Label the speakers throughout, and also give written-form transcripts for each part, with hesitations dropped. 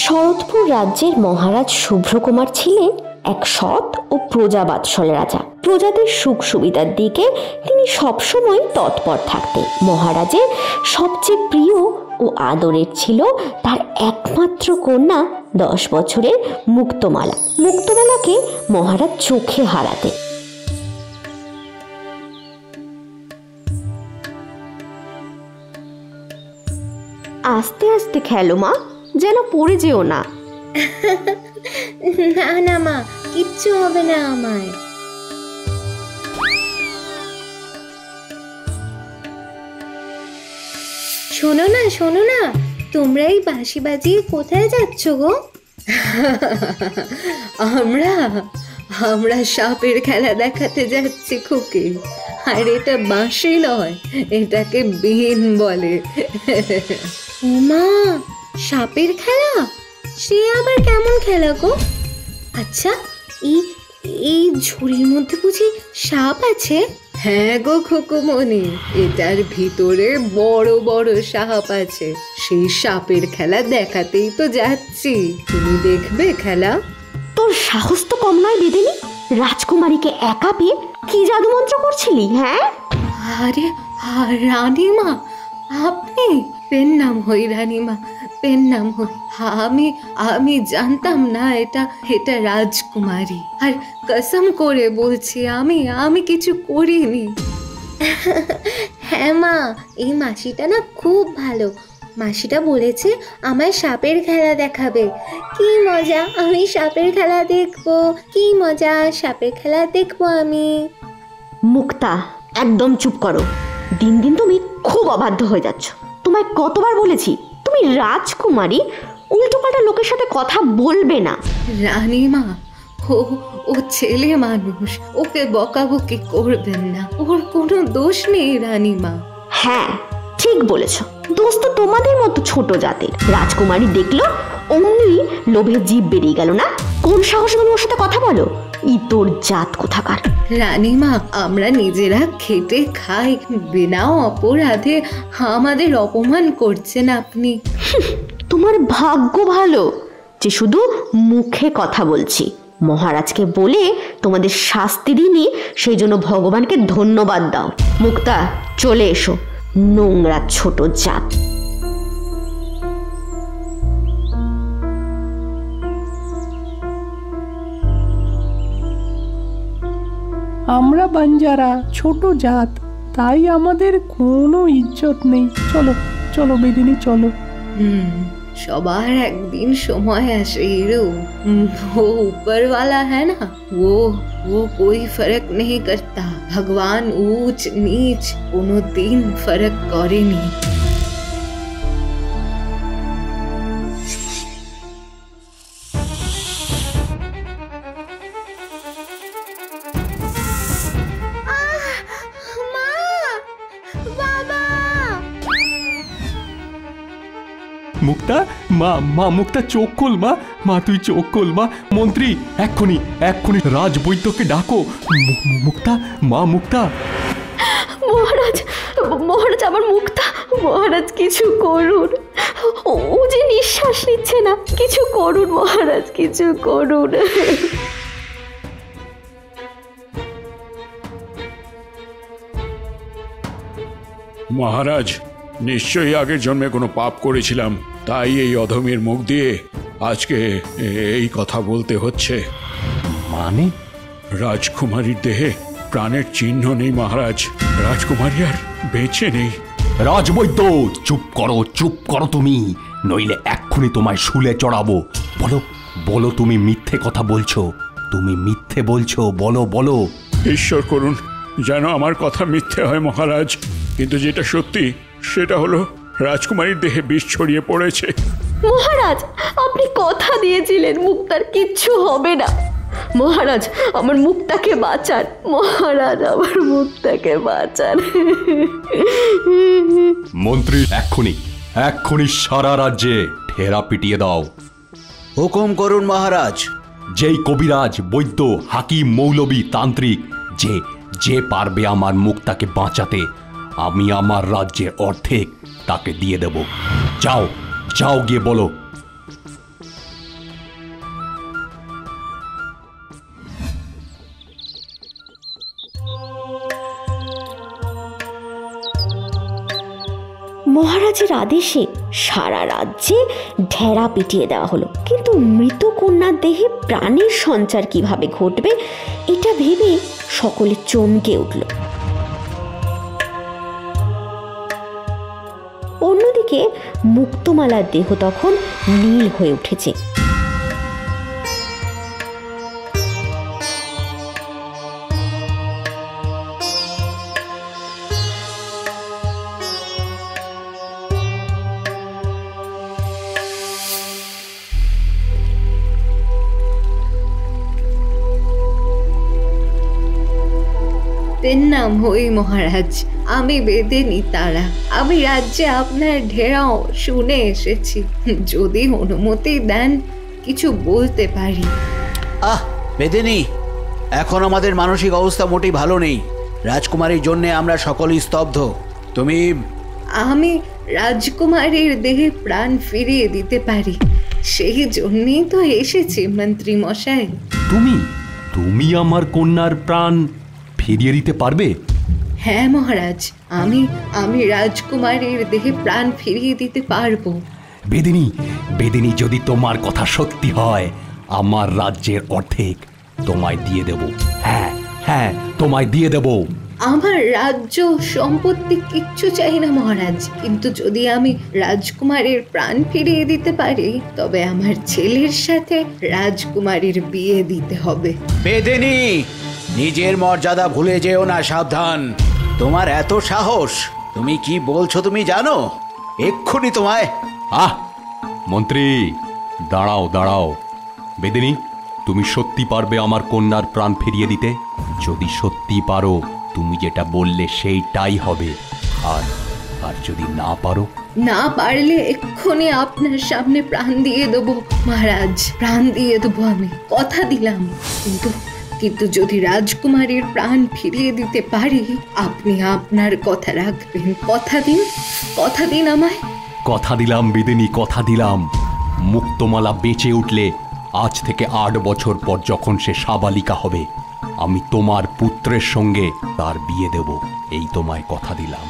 Speaker 1: শরৎপুর রাজ্যের মহারাজ শুভ্রকুমার ছিলেন এক সৎ ও প্রজাবাৎসল রাজা। প্রজাদের সুখ সুবিধার দিকে তিনি সবসময় তৎপর থাকতেন। মহারাজের সবচেয়ে প্রিয় ও আদরের ছিল তার একমাত্র কন্যা 10 বছরের মুক্তমালা। মুক্তমালাকে মহারাজ চোখে হারাতেন। আস্তে আস্তে খেলো মা, যেন পড়ে যেও না।
Speaker 2: না না মা, কিচ্ছু হবে না আমায়। শোনো না শোনো না, তোমরা এই বাঁশি বাজিয়ে কোথায় যাচ্ছ গো? আমরা সাপের খেলা দেখাতে যাচ্ছি খুকি। আর এটা বাঁশি নয়, এটাকে বিন বলে। মা, সাপের খেলা? সে আবার কেমন খেলা গো? আচ্ছা, এই ঝুড়ির মধ্যে বুঝি সাপ আছে? হ্যাঁ গো খোকুমনি, এটার ভিতরে বড় বড় সাপ আছে। সেই সাপের খেলা দেখাতেই তো যাচ্ছি। তুমি দেখবে খেলা?
Speaker 1: তোর সাহস তো কম নয় বেদেনি। রাজকুমারীকে একা পেয়ে কি জাদু মন্ত্র করছিলি? হ্যাঁ,
Speaker 2: আরে রানীমা, আপনি? পেন নাম হই রানীমা, পেন নাম হই। আমি জানতাম না এটা রাজকুমারী। আর কসম করে বলছি, আমি কিছু করিনি। হ্যাঁ মা, এই মাসিটা না খুব ভালো। মাসিটা বলেছে আমায় সাপের খেলা দেখাবে। কি মজা, আমি সাপের খেলা দেখবো। কি মজা, সাপের খেলা দেখবো আমি।
Speaker 1: মুক্তা, একদম চুপ করো। দিন দিন তুমি খুব অবাধ্য হয়ে যাচ্ছ। তোমায় কতবার বলেছি তুমি রাজকুমারী, উল্টোপাল্টা লোকের সাথে কথা বলবে না।
Speaker 2: রানীমা, ও ছেলে মানুষ, ওকে বকাবকি করবেন না। ওর কোনো দোষ নেই রানীমা।
Speaker 1: হ্যাঁ, ঠিক বলেছ। দোষ তো তোমাদের মতো ছোট জাতের। রাজকুমারী দেখলো, অমনি লোভে জিভ বেরিয়ে গেল না? কোন সাহসে তুমি ওর সাথে কথা বলো? ইতর জাত কোথাকার।
Speaker 2: রানীমা, আমরা নিজেরা খেটে খাই, বিনা অপরাধে আমাদের অপমান করছেন আপনি।
Speaker 1: তোমার ভাগ্য ভালো যে শুধু মুখে কথা বলছি। মহারাজকে বলে তোমাদের শাস্তি দিইনি, সেই জন্য ভগবানকে ধন্যবাদ দাও। মুক্তা, চলে এসো, নোংরা ছোট জাত।
Speaker 3: আমরা বাঞ্জারা, ছোট জাত, তাই আমাদের কোনো ইজ্জত নেই। চলো চলো বেদিনী, চলো।
Speaker 2: সবার একদিন সময় আসে হিরো। वो ऊपर वाला है ना, वो कोई फर्क नहीं करता। भगवान ऊंच नीच कोनो दिन फर्क करेनी।
Speaker 4: মুক্তা, মা মুক্তা, চোখ খোল মা। তুই চোখ খোল মা। মন্ত্রী, এক্ষুনি রাজবৈদ্যকে ডাকো। মুক্তা, মুক্তা।
Speaker 1: মহারাজ, আমার মুক্তা। মহারাজ, কিছু করুন। ও যে নিঃশ্বাস নিচ্ছে না, কিছু করুন মহারাজ, কিছু করুন।
Speaker 5: মহারাজ, নিশ্চয়ই আগের জন্মে কোনো পাপ করেছিলাম, তাই এই অধমের মুখ দিয়ে আজকে এই কথা বলতে হচ্ছে।
Speaker 4: মানে?
Speaker 5: রাজকুমারীর দেহে প্রাণের চিহ্ন নেই মহারাজ। রাজকুমারী আর বেঁচে নেই।
Speaker 4: রাজবৈদ্য, চুপ করো তুমি, নইলে এক্ষুনি তোমায় শুলে চড়াবো। বলো তুমি মিথ্যে কথা বলছো। তুমি মিথ্যে বলছো, বলো।
Speaker 5: ঈশ্বর করুন যেন আমার কথা মিথ্যে হয় মহারাজ, কিন্তু যেটা সত্যি সেটা হলো রাজকুমারীর দেহে বিষ ছড়িয়ে পড়েছে।
Speaker 1: মহারাজ, আপনি কথা দিয়েছিলেন মুক্তার কিচ্ছু হবে না। মহারাজ, আমার মুক্তাকে বাঁচান। মহারাজ, আমার মুক্তাকে বাঁচান।
Speaker 4: মন্ত্রী, এক্ষুনি সারা রাজ্যে ঠেরা পিটিয়ে দাও।
Speaker 6: হুকুম করুন মহারাজ।
Speaker 4: যেই কবিরাজ, বৈদ্য, হাকিম, মৌলবী, তান্ত্রিক, যে পারবে আমার মুক্তাকে বাঁচাতে, আমি আমার রাজ্যের অর্ধেক তাকে দিয়ে দেব। যাও গিয়ে বলো।
Speaker 1: মহারাজের আদেশে সারা রাজ্যে ঢেরা পিটিয়ে দেওয়া হলো, কিন্তু মৃত কন্যার দেহে প্রাণের সঞ্চার কিভাবে ঘটবে এটা ভেবে সকলে চমকে উঠল। অন্যদিকে মুক্তমালার দেহ তখন নীল হয়ে উঠেছে।
Speaker 2: নাম হই মহারাজ, আমি বেদেনি তারা। আমি রাজ্যে আপনার ঢেরাও শুনে এসেছি, যদি অনুমতি দেন কিছু বলতে পারি।
Speaker 6: বেদেনি, এখন আমাদের মানসিক অবস্থা মোটেই ভালো নেই। রাজকুমারীর জন্য আমরা সকলেই স্তব্ধ।
Speaker 2: আমি রাজকুমারীর দেহে প্রাণ ফিরিয়ে দিতে পারি, সেই জন্যই তো এসেছি মন্ত্রী মশাই।
Speaker 4: তুমি আমার কন্যার প্রাণ ফিরিয়ে দিতে পারবে?
Speaker 2: হ্যাঁ মহারাজ, আমি রাজকুমারীর দেহে প্রাণ ফিরিয়ে দিতে পারবো।
Speaker 4: বেদিনী, যদি তোমার কথা সত্যি হয়, আমার রাজ্যের অর্ধেক তোমায় দিয়ে দেব। হ্যাঁ, তোমায় দিয়ে দেব।
Speaker 2: আমার রাজ্য সম্পত্তি কিচ্ছু চাই না মহারাজ, কিন্তু যদি আমি রাজকুমারীর প্রাণ ফিরিয়ে দিতে পারি তবে আমার ছেলের সাথে রাজকুমারীর বিয়ে দিতে হবে।
Speaker 6: বেদেনি, নিজের মর্যাদা ভুলে যেও না, সাবধান। তোমার এত সাহস, তুমি কি বলছো তুমি জানো? এক্ষুনি তোমায়।
Speaker 4: মন্ত্রী, দাঁড়াও। বেদিনী, তুমি সত্যি পারবে আমার কন্যার প্রাণ ফিরিয়ে দিতে? যদি সত্যি পারো, তুমি যেটা বললে সেইটাই হবে। আর যদি না পারো?
Speaker 2: না পারলে এক্ষুনি আপনার সামনে প্রাণ দিয়ে দেবো মহারাজ, প্রাণ দিয়ে দেবো, আমি কথা দিলাম। কিন্তু যদি রাজকুমারীর প্রাণ ফিরিয়ে দিতে পারি, আপনি আপনার কথা রাখবেন। কথা দিন আমায়।
Speaker 4: কথা দিলাম বেদিনী, কথা দিলাম। মুক্তমালা বেঁচে উঠলে আজ থেকে 8 বছর পর যখন সে সাবালিকা হবে, আমি তোমার পুত্রের সঙ্গে তার বিয়ে দেব, এই তোমায় কথা দিলাম।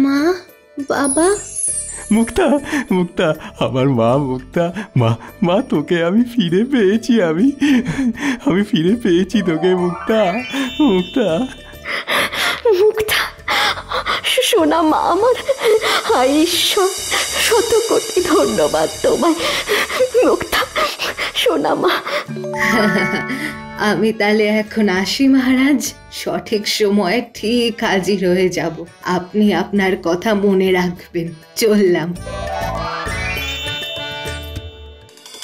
Speaker 2: মা, বাবা।
Speaker 3: মুক্তা, আমার মা। মা, তোকে আমি ফিরে পেয়েছি। আমি ফিরে পেয়েছি তোকে, মুক্তা।
Speaker 1: সোনা মা আমার, হায় ঈশ্বর, শত কোটি ধন্যবাদ তোমায়। মুক্তা, সোনা মা।
Speaker 2: আমি তাহলে এখন আসি মহারাজ, সঠিক সময়ে ঠিক হাজির হয়ে যাব। আপনি আপনার কথা মনে রাখবেন। চললাম।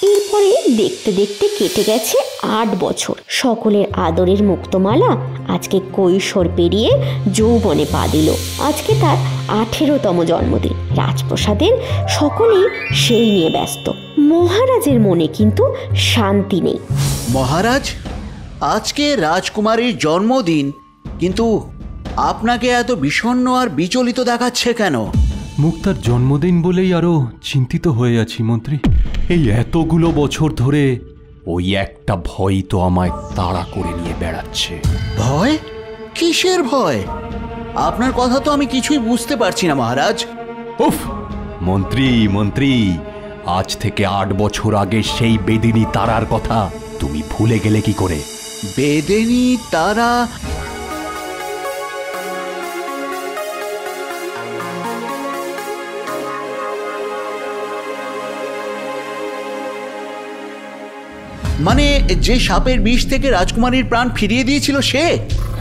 Speaker 1: এরপরে দেখতে দেখতে কেটে গেছে 8 বছর। সকলের আদরের মুক্তমালা আজকে কৈশোর পেরিয়ে যৌবনে পা দিল। আজকে তার 18তম জন্মদিন। রাজপ্রাসাদের সকলেই সেই নিয়ে ব্যস্ত। মহারাজের মনে কিন্তু শান্তি নেই।
Speaker 6: মহারাজ, আজকে রাজকুমারীর জন্মদিন, কিন্তু আপনাকে এত বিষণ্ণ আর বিচলিত দেখাচ্ছে কেন?
Speaker 4: মুক্তার জন্মদিন বলেই আরো চিন্তিত হয়ে আছি মন্ত্রী। এই এতগুলো বছর ধরে ওই একটা ভয় তো আমায় তাড়া করে নিয়ে বেড়াচ্ছে।
Speaker 6: ভয়? কিসের ভয়? আপনার কথা তো আমি কিছুই বুঝতে পারছি না মহারাজ।
Speaker 4: উফ, মন্ত্রী, আজ থেকে 8 বছর আগে সেই বেদিনী তারার কথা তুমি ভুলে গেলে কি করে?
Speaker 6: বেদিনী তারা? মানে যে সাপের বিষ থেকে রাজকুমারীর প্রাণ ফিরিয়ে দিয়েছিল সে?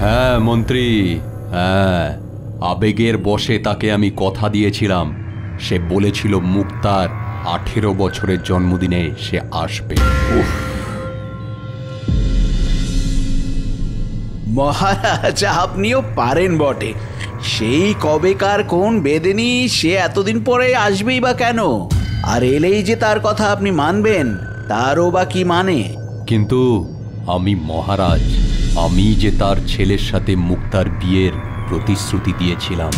Speaker 4: হ্যাঁ মন্ত্রী, হ্যাঁ। আবেগের বশে তাকে আমি কথা দিয়েছিলাম। সে বলেছিল মুক্তার 18 বছরের জন্মদিনে সে আসবে।
Speaker 6: মহারাজ, আপনিও পারেন বটে। সেই কবেকার কোন বেদেনি, সে এতদিন পরে আসবেই বা কেন? আর এলেই যে তার কথা আপনি মানবেন, তারও বা কি মানে?
Speaker 4: কিন্তু আমি মহারাজ, আমি যে তার ছেলের সাথে মুক্তার বিয়ের প্রতিশ্রুতি দিয়েছিলাম।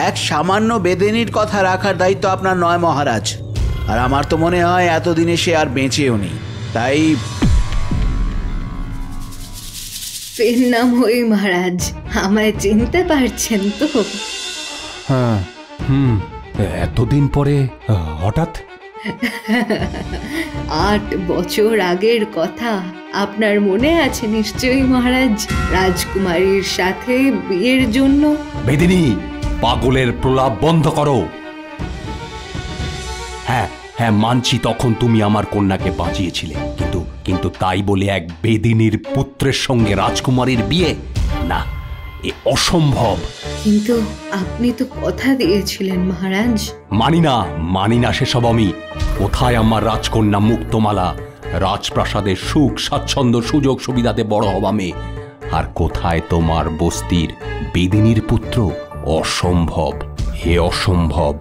Speaker 6: এক সামান্য বেদেনির কথা রাখার দায়িত্ব আপনার নয় মহারাজ। আর আমার তো মনে হয় এতদিনে সে আর বেঁচেও নেই। তাই
Speaker 2: ফের নাম হই মহারাজ, আমায় চিনতে পারছেন তো?
Speaker 4: হ্যাঁ, এতদিন পরে হঠাৎ?
Speaker 2: 8 বছর আগের কথা আপনার মনে আছে নিশ্চয়ই মহারাজ, রাজকুমারীর সাথে বিয়ের জন্য।
Speaker 4: বেদিনী, পাগলের প্রলাপ বন্ধ করো। হ্যাঁ হ্যাঁ, মানছি তখন তুমি আমার কন্যাকে বাঁচিয়েছিলে, কিন্তু তাই বলে এক বেদিনীর পুত্রের সঙ্গে রাজকুমারীর বিয়ে? না, এ অসম্ভব।
Speaker 2: কিন্তু আপনি তো কথা দিয়েছিলেন মহারাজ।
Speaker 4: মানি না সেসব আমি। কোথায় আমার রাজকন্যা মুক্তমালা, রাজপ্রাসাদের সুখ স্বাচ্ছন্দ্য সুযোগ সুবিধাতে বড় হবা মেয়ে? আর কোথায় তোমার বস্তির বেদিনীর পুত্র? অসম্ভব, হে অসম্ভব।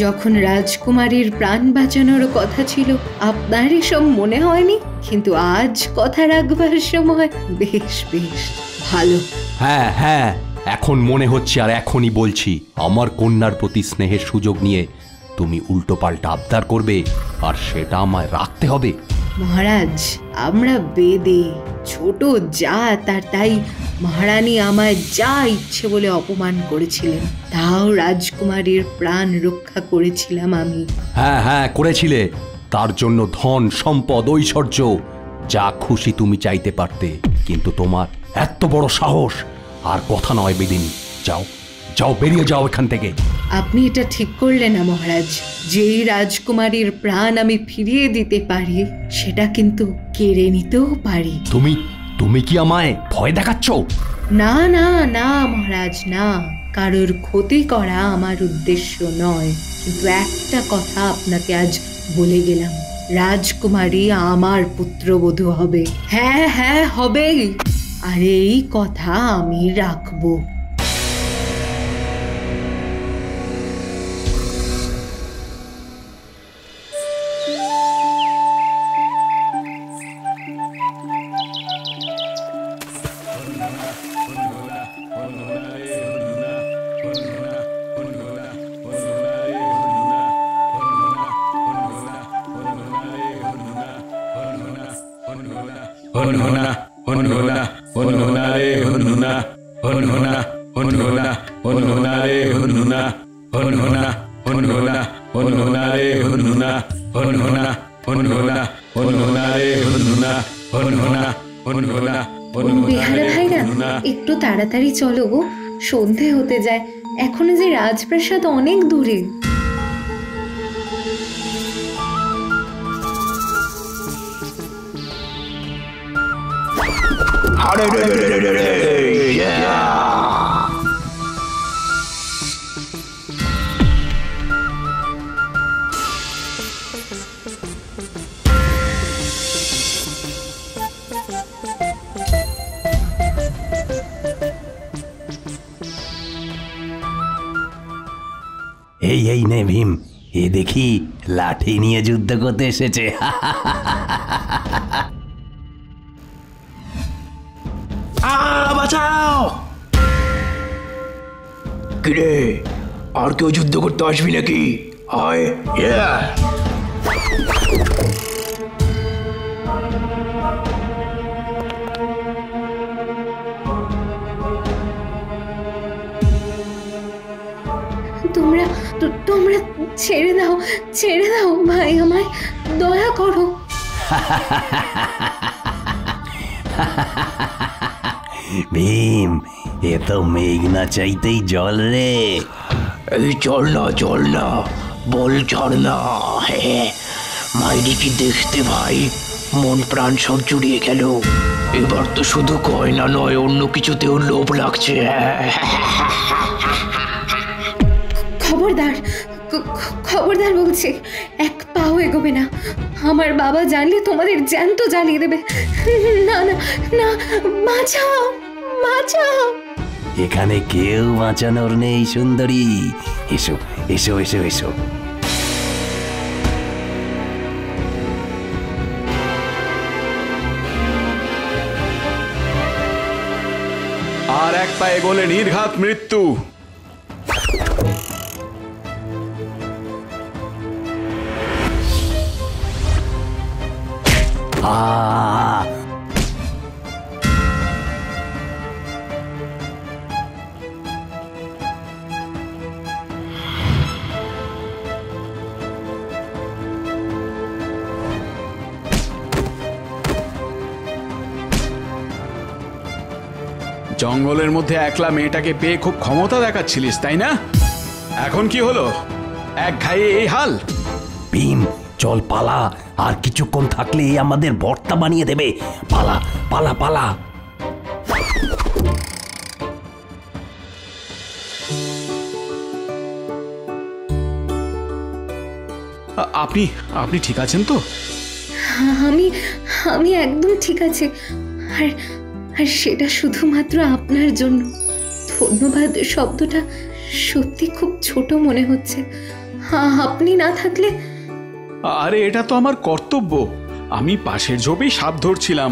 Speaker 2: যখন রাজকুমারীর প্রাণ বাঁচানোর কথা ছিল, আপনার এসব মনে হয়নি, কিন্তু আজ কথা রাখবার সময়। বেশ বেশ, ভালো।
Speaker 4: হ্যাঁ হ্যাঁ, এখন মনে হচ্ছে, আর এখনই বলছি, আমার কন্যার প্রতি স্নেহের সুযোগ নিয়ে তুমি উল্টোপাল্টা আবদার করবে, আর সেটা আমায় রাখতে হবে।
Speaker 2: মহারাজ, আমরা বেদে ছোট জাত, আর তাই মহারানী আমায় যা ইচ্ছে বলে অপমান করেছিলেন, তাও রাজকুমারীর প্রাণ রক্ষা করেছিলাম আমি।
Speaker 4: হ্যাঁ হ্যাঁ, করেছিলে। তার জন্য ধন সম্পদ ঐশ্বর্য যা খুশি তুমি চাইতে পারতে, কিন্তু তোমার এত বড় সাহস! আর কথা নয় বেদিনী, যাও যাও, বেরিয়ে যাও এখান থেকে।
Speaker 2: আপনি এটা ঠিক করলেন না মহারাজ। যেই রাজকুমারীর প্রাণ আমি ফিরিয়ে দিতে পারি, সেটা কিন্তু কেড়ে নিতেও পারি।
Speaker 4: তুমি কি আমায় ভয় দেখাচ্ছ?
Speaker 2: না না না মহারাজ, না, কারোর ক্ষতি করা আমার উদ্দেশ্য নয়। কিন্তু একটা কথা আপনাকে আজ বলে গেলাম, রাজকুমারী আমার পুত্রবধূ হবে। হ্যাঁ হ্যাঁ, হবেই। আর এই কথা আমি রাখবো। বেহারা ভাইরা, একটু তাড়াতাড়ি চলো গো, সন্ধে হতে যায়। এখনো যে রাজপ্রাসাদ অনেক দূরে।
Speaker 6: এই নে ভীম, এ দেখি লাঠি নিয়ে যুদ্ধ করতে এসেছে। বাঁচাও!
Speaker 7: কিরে, আর কেউ যুদ্ধ করতে আসবি নাকি? আয়।
Speaker 2: তোমরা ছেড়ে দাও ভাই, আমায় দয়া করো।
Speaker 6: ভীম, এ তো মেঘ না চাইতেই জল রে।
Speaker 7: এই চল না, বল ছাড় না। মাইরি কি দেখতে ভাই, মন প্রাণ সব জুড়িয়ে গেল। এবার তো শুধু গয়না নয়, অন্য কিছুতেও লোভ লাগছে।
Speaker 2: খবরদার বলছি, এক পাও এগোবে না। আমার বাবা জানলে তোমাদের জ্যান্ত জ্বালিয়ে দেবে। না না না, বাঁচাও বাঁচাও।
Speaker 7: এখানে কেউ বাঁচানোর নেই সুন্দরী, এসো এসো এসো এসো।
Speaker 5: আর এক পা এগোলে নির্ঘাত মৃত্যু। জঙ্গলের মধ্যে একলা মেয়েটাকে পেয়ে খুব ক্ষমতা দেখাচ্ছিলিস, তাই না? এখন কি হলো? এক ঘায়ে এই হাল।
Speaker 7: ভীম, চল পালা, আর কিছুক্ষণ থাকলে আমাদের ভর্তা বানিয়ে দেবে। পালা পালা পালা।
Speaker 5: আপনি আপনি ঠিক আছেন তো?
Speaker 2: আমি আমি একদম ঠিক আছে। আর আর সেটা শুধুমাত্র আপনার জন্য। ধন্যবাদ শব্দটা সত্যি খুব ছোট মনে হচ্ছে। আপনি না থাকলে।
Speaker 5: আরে এটা তো আমার কর্তব্য। আমি পাশের ঝোপেই সাপ ধরছিলাম,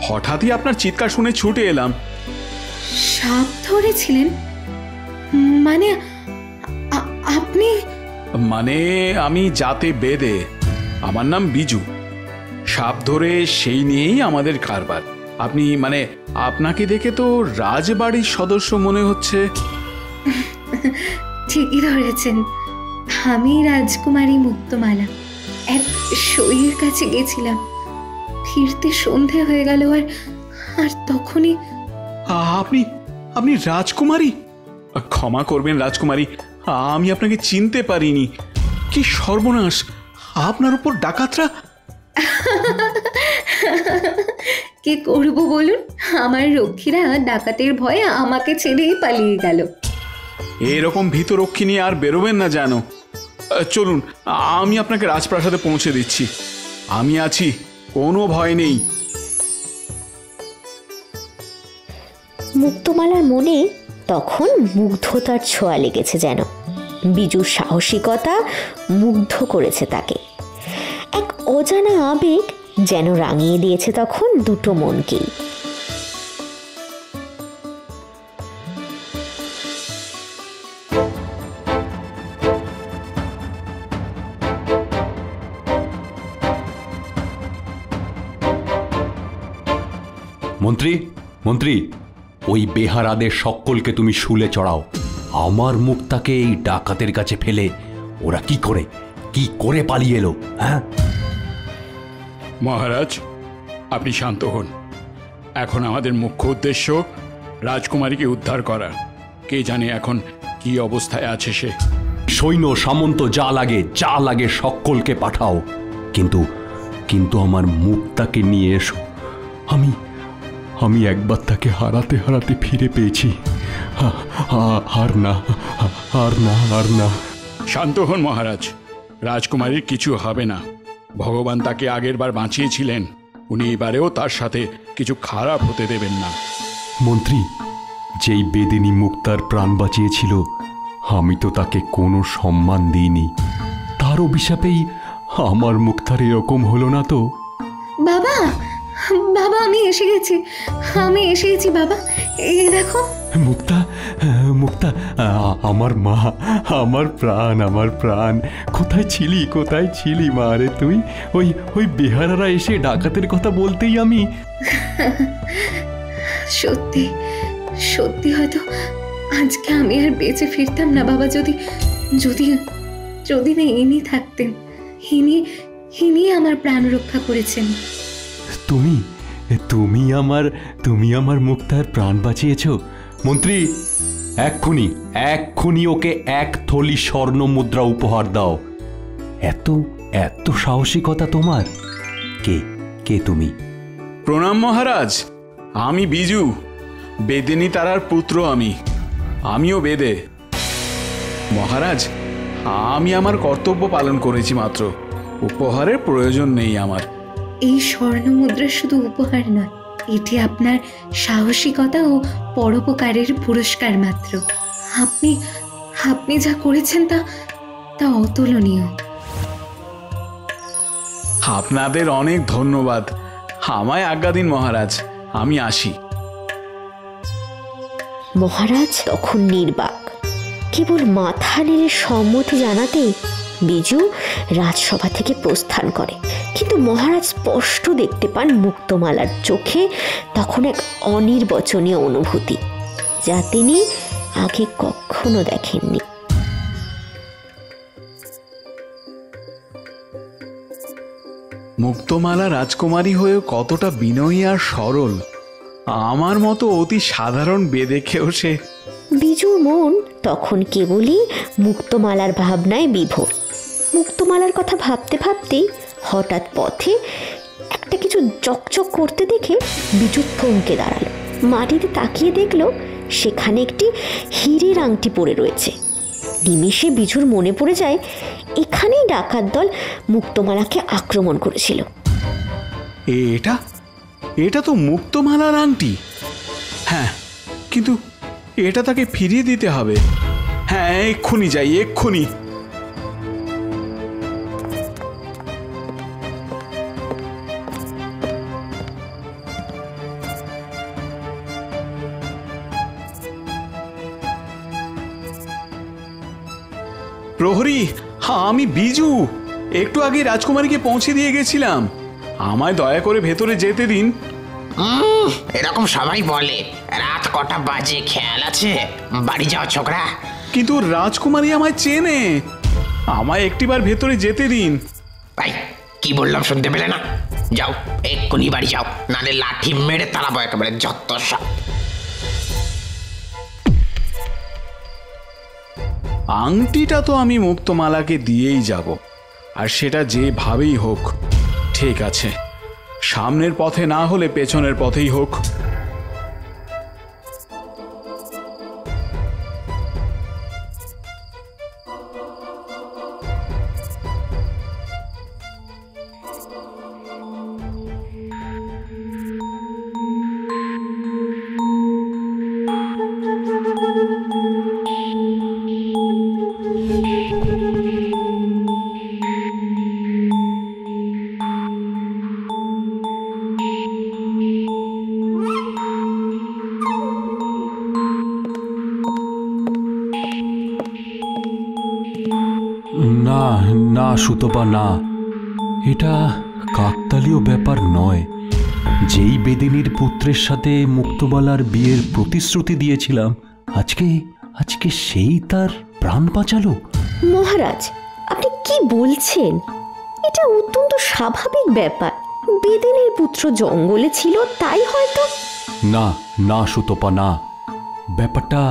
Speaker 5: হঠাৎই আপনার চিৎকার শুনে ছুটে এলাম।
Speaker 2: সাপ ধরেছিলেন? মানে আপনি?
Speaker 5: মানে আমি জাতে বেদে, আমার নাম বিজু। সাপ ধরে সেই নিয়েই আমাদের কারবার। আপনি মানে আপনাকে দেখে তো রাজবাড়ির সদস্য মনে হচ্ছে।
Speaker 2: ঠিকই ধরেছেন, আমি রাজকুমারী মুক্তমালা। এক সইয়ের কাছে গেছিলাম, ফিরতে সন্ধে হয়ে গেল। আর তখনই
Speaker 5: আপনি আপনি রাজকুমারী? ক্ষমা করবেন রাজকুমারী, আমি আপনাকে চিনতে পারিনি। কি সর্বনাশ! আপনার উপর ডাকাতরা।
Speaker 2: কি করব বলুন? আমার রক্ষীরা ডাকাতের ভয়ে আমাকে ছেড়েই পালিয়ে গেল।
Speaker 5: এরকম ভীতরক্ষী নিয়ে আর বেরোবেন না জানো। চলুন, আমি আপনাকে রাজপ্রাসাদে পৌঁছে দিচ্ছি। আমি আছি, কোনো ভয় নেই।
Speaker 1: মুক্তমালার মনে তখন মুগ্ধতার ছোঁয়া লেগেছে যেন। বিজুর সাহসিকতা মুগ্ধ করেছে তাকে। এক অজানা আবেগ যেন রাঙিয়ে দিয়েছে তখন দুটো মনকেই।
Speaker 4: মন্ত্রী, মন্ত্রী, ওই বেহারাদের সকলকে তুমি শুলে চড়াও। আমার মুক্তাকে এই ডাকাতের কাছে ফেলে ওরা কি করে পালিয়ে এলো? হ্যাঁ
Speaker 5: মহারাজ, আপনি শান্ত হন। এখন আমাদের মুখ্য উদ্দেশ্য রাজকুমারীকে উদ্ধার করা। কে জানে এখন কি অবস্থায় আছে সে।
Speaker 4: সৈন্য সামন্ত যা লাগে সকলকে পাঠাও, কিন্তু আমার মুক্তাকে নিয়ে এসো। আমি একবার তাকে হারাতে ফিরে পেয়েছি। আর না।
Speaker 5: শান্ত হন মহারাজ, রাজকুমারীর কিছু হবে না। ভগবান তাকে আগের বার বাঁচিয়েছিলেন, উনি এবারেও তার সাথে কিছু খারাপ হতে দেবেন না।
Speaker 4: মন্ত্রী, যেই বেদিনী মুক্তার প্রাণ বাঁচিয়েছিল, আমি তো তাকে কোনো সম্মান দিইনি। তার অভিশাপেই আমার মুক্তার এরকম হলো না তো?
Speaker 2: বাবা, বাবা, আমি এসে গেছি বাবা, এই দেখো।
Speaker 4: মুক্তা, আমার মা, আমার প্রাণ, কোথায় ছিলি মা রে তুই? ওই বেহারারা এসে ডাকাতের কথা বলতেই আমি
Speaker 2: সত্যি হয়তো আজকে আমি আর বেঁচে ফিরতাম না বাবা, যদি না ইনি থাকতেন। ইনি আমার প্রাণ রক্ষা করেছেন।
Speaker 4: তুমি আমার মুক্তার প্রাণ বাঁচিয়েছ। মন্ত্রী, এক্ষুনি ওকে 1 থলি স্বর্ণ মুদ্রা উপহার দাও। এত সাহসিকতা তোমার? কে তুমি?
Speaker 5: প্রণাম মহারাজ, আমি বিজু, বেদিনী তারার পুত্র। আমিও বেদে। মহারাজ, আমি আমার কর্তব্য পালন করেছি মাত্র, উপহারের প্রয়োজন নেই আমার।
Speaker 2: এই স্বর্ণ মুদ্রা শুধু উপহার নয়, এটি আপনার সাহসিকতা ও পরোপকারের পুরস্কার মাত্র। আপনি আপনি যা করেছেন তা অতুলনীয়।
Speaker 5: আপনাদের অনেক ধন্যবাদ। আমায় আজ্ঞা দিন মহারাজ, আমি আসি।
Speaker 1: মহারাজ তখন নির্বাক। কেবল মাথা নেড়ে সম্মতি জানাতেই বিজু রাজসভা থেকে প্রস্থান করে। কিন্তু মহারাজ স্পষ্ট দেখতে পান মুক্তমালার চোখে তখন এক অনির্বচনীয় অনুভূতি, যা তিনি আগে কখনো দেখেননি।
Speaker 5: মুক্তমালা রাজকুমারী হয়েও কতটা বিনয়ী আর সরল! আমার মতো অতি সাধারণ বেদেখেও সে।
Speaker 1: বিজুর মন তখন কেবলই মুক্তমালার ভাবনায় বিভোর। মুক্তমালার কথা ভাবতে ভাবতেই হঠাৎ পথে একটা কিছু চকচক করতে দেখে বিজু থমকে দাঁড়ালো। মাটিতে তাকিয়ে দেখলো সেখানে একটি হীরের আংটি পড়ে রয়েছে। নিমেষে বিজুর মনে পড়ে যায় এখানেই ডাকাত দল মুক্তমালাকে আক্রমণ করেছিল।
Speaker 5: এটা তো মুক্তমালার আংটি। হ্যাঁ, কিন্তু এটা তাকে ফিরিয়ে দিতে হবে। হ্যাঁ, এক্ষুনি যাই, এক্ষুনি। প্রহরী, আমি বিজু। একটু আগে রাজকুমারীকে পৌঁছে দিয়ে গেছিলাম। আমায় দয়া করে ভেতরে যেতে দিন।
Speaker 7: এরকম সবাই বলে, রাত কটা বাজে খেয়াল আছে? বাড়ি যাও ছোকরা।
Speaker 5: কিন্তু রাজকুমারী আমায় চেনে। আমায় একটিবার ভেতরে যেতে দিন।
Speaker 7: ভাই, কি বললাম শুনতে পেলে না? যাও, এক্ষুনি বাড়ি যাও, নালে লাঠি মেরে তাড়াবো একেবারে যত সব।
Speaker 5: আংটিটা তো আমি মুক্তমালাকে দিয়েই যাব, আর সেটা যেভাবেই হোক। ঠিক আছে, সামনের পথে না হলে পেছনের পথেই হোক।
Speaker 4: না না সুতপা, না, এটা কাকতালীয় ব্যাপার নয়। যেই বেদিনীর পুত্রের সাথে মুক্তমালার বিয়ের প্রতিশ্রুতি দিয়েছিলাম, আজকে সেই তার প্রাণ বাঁচালো।
Speaker 1: মহারাজ, আপনি কি বলছেন? এটা অত্যন্ত স্বাভাবিক ব্যাপার। বেদিনীর পুত্র জঙ্গলে ছিল, তাই হয়তো।
Speaker 4: না না সুতপা, না, ব্যাপারটা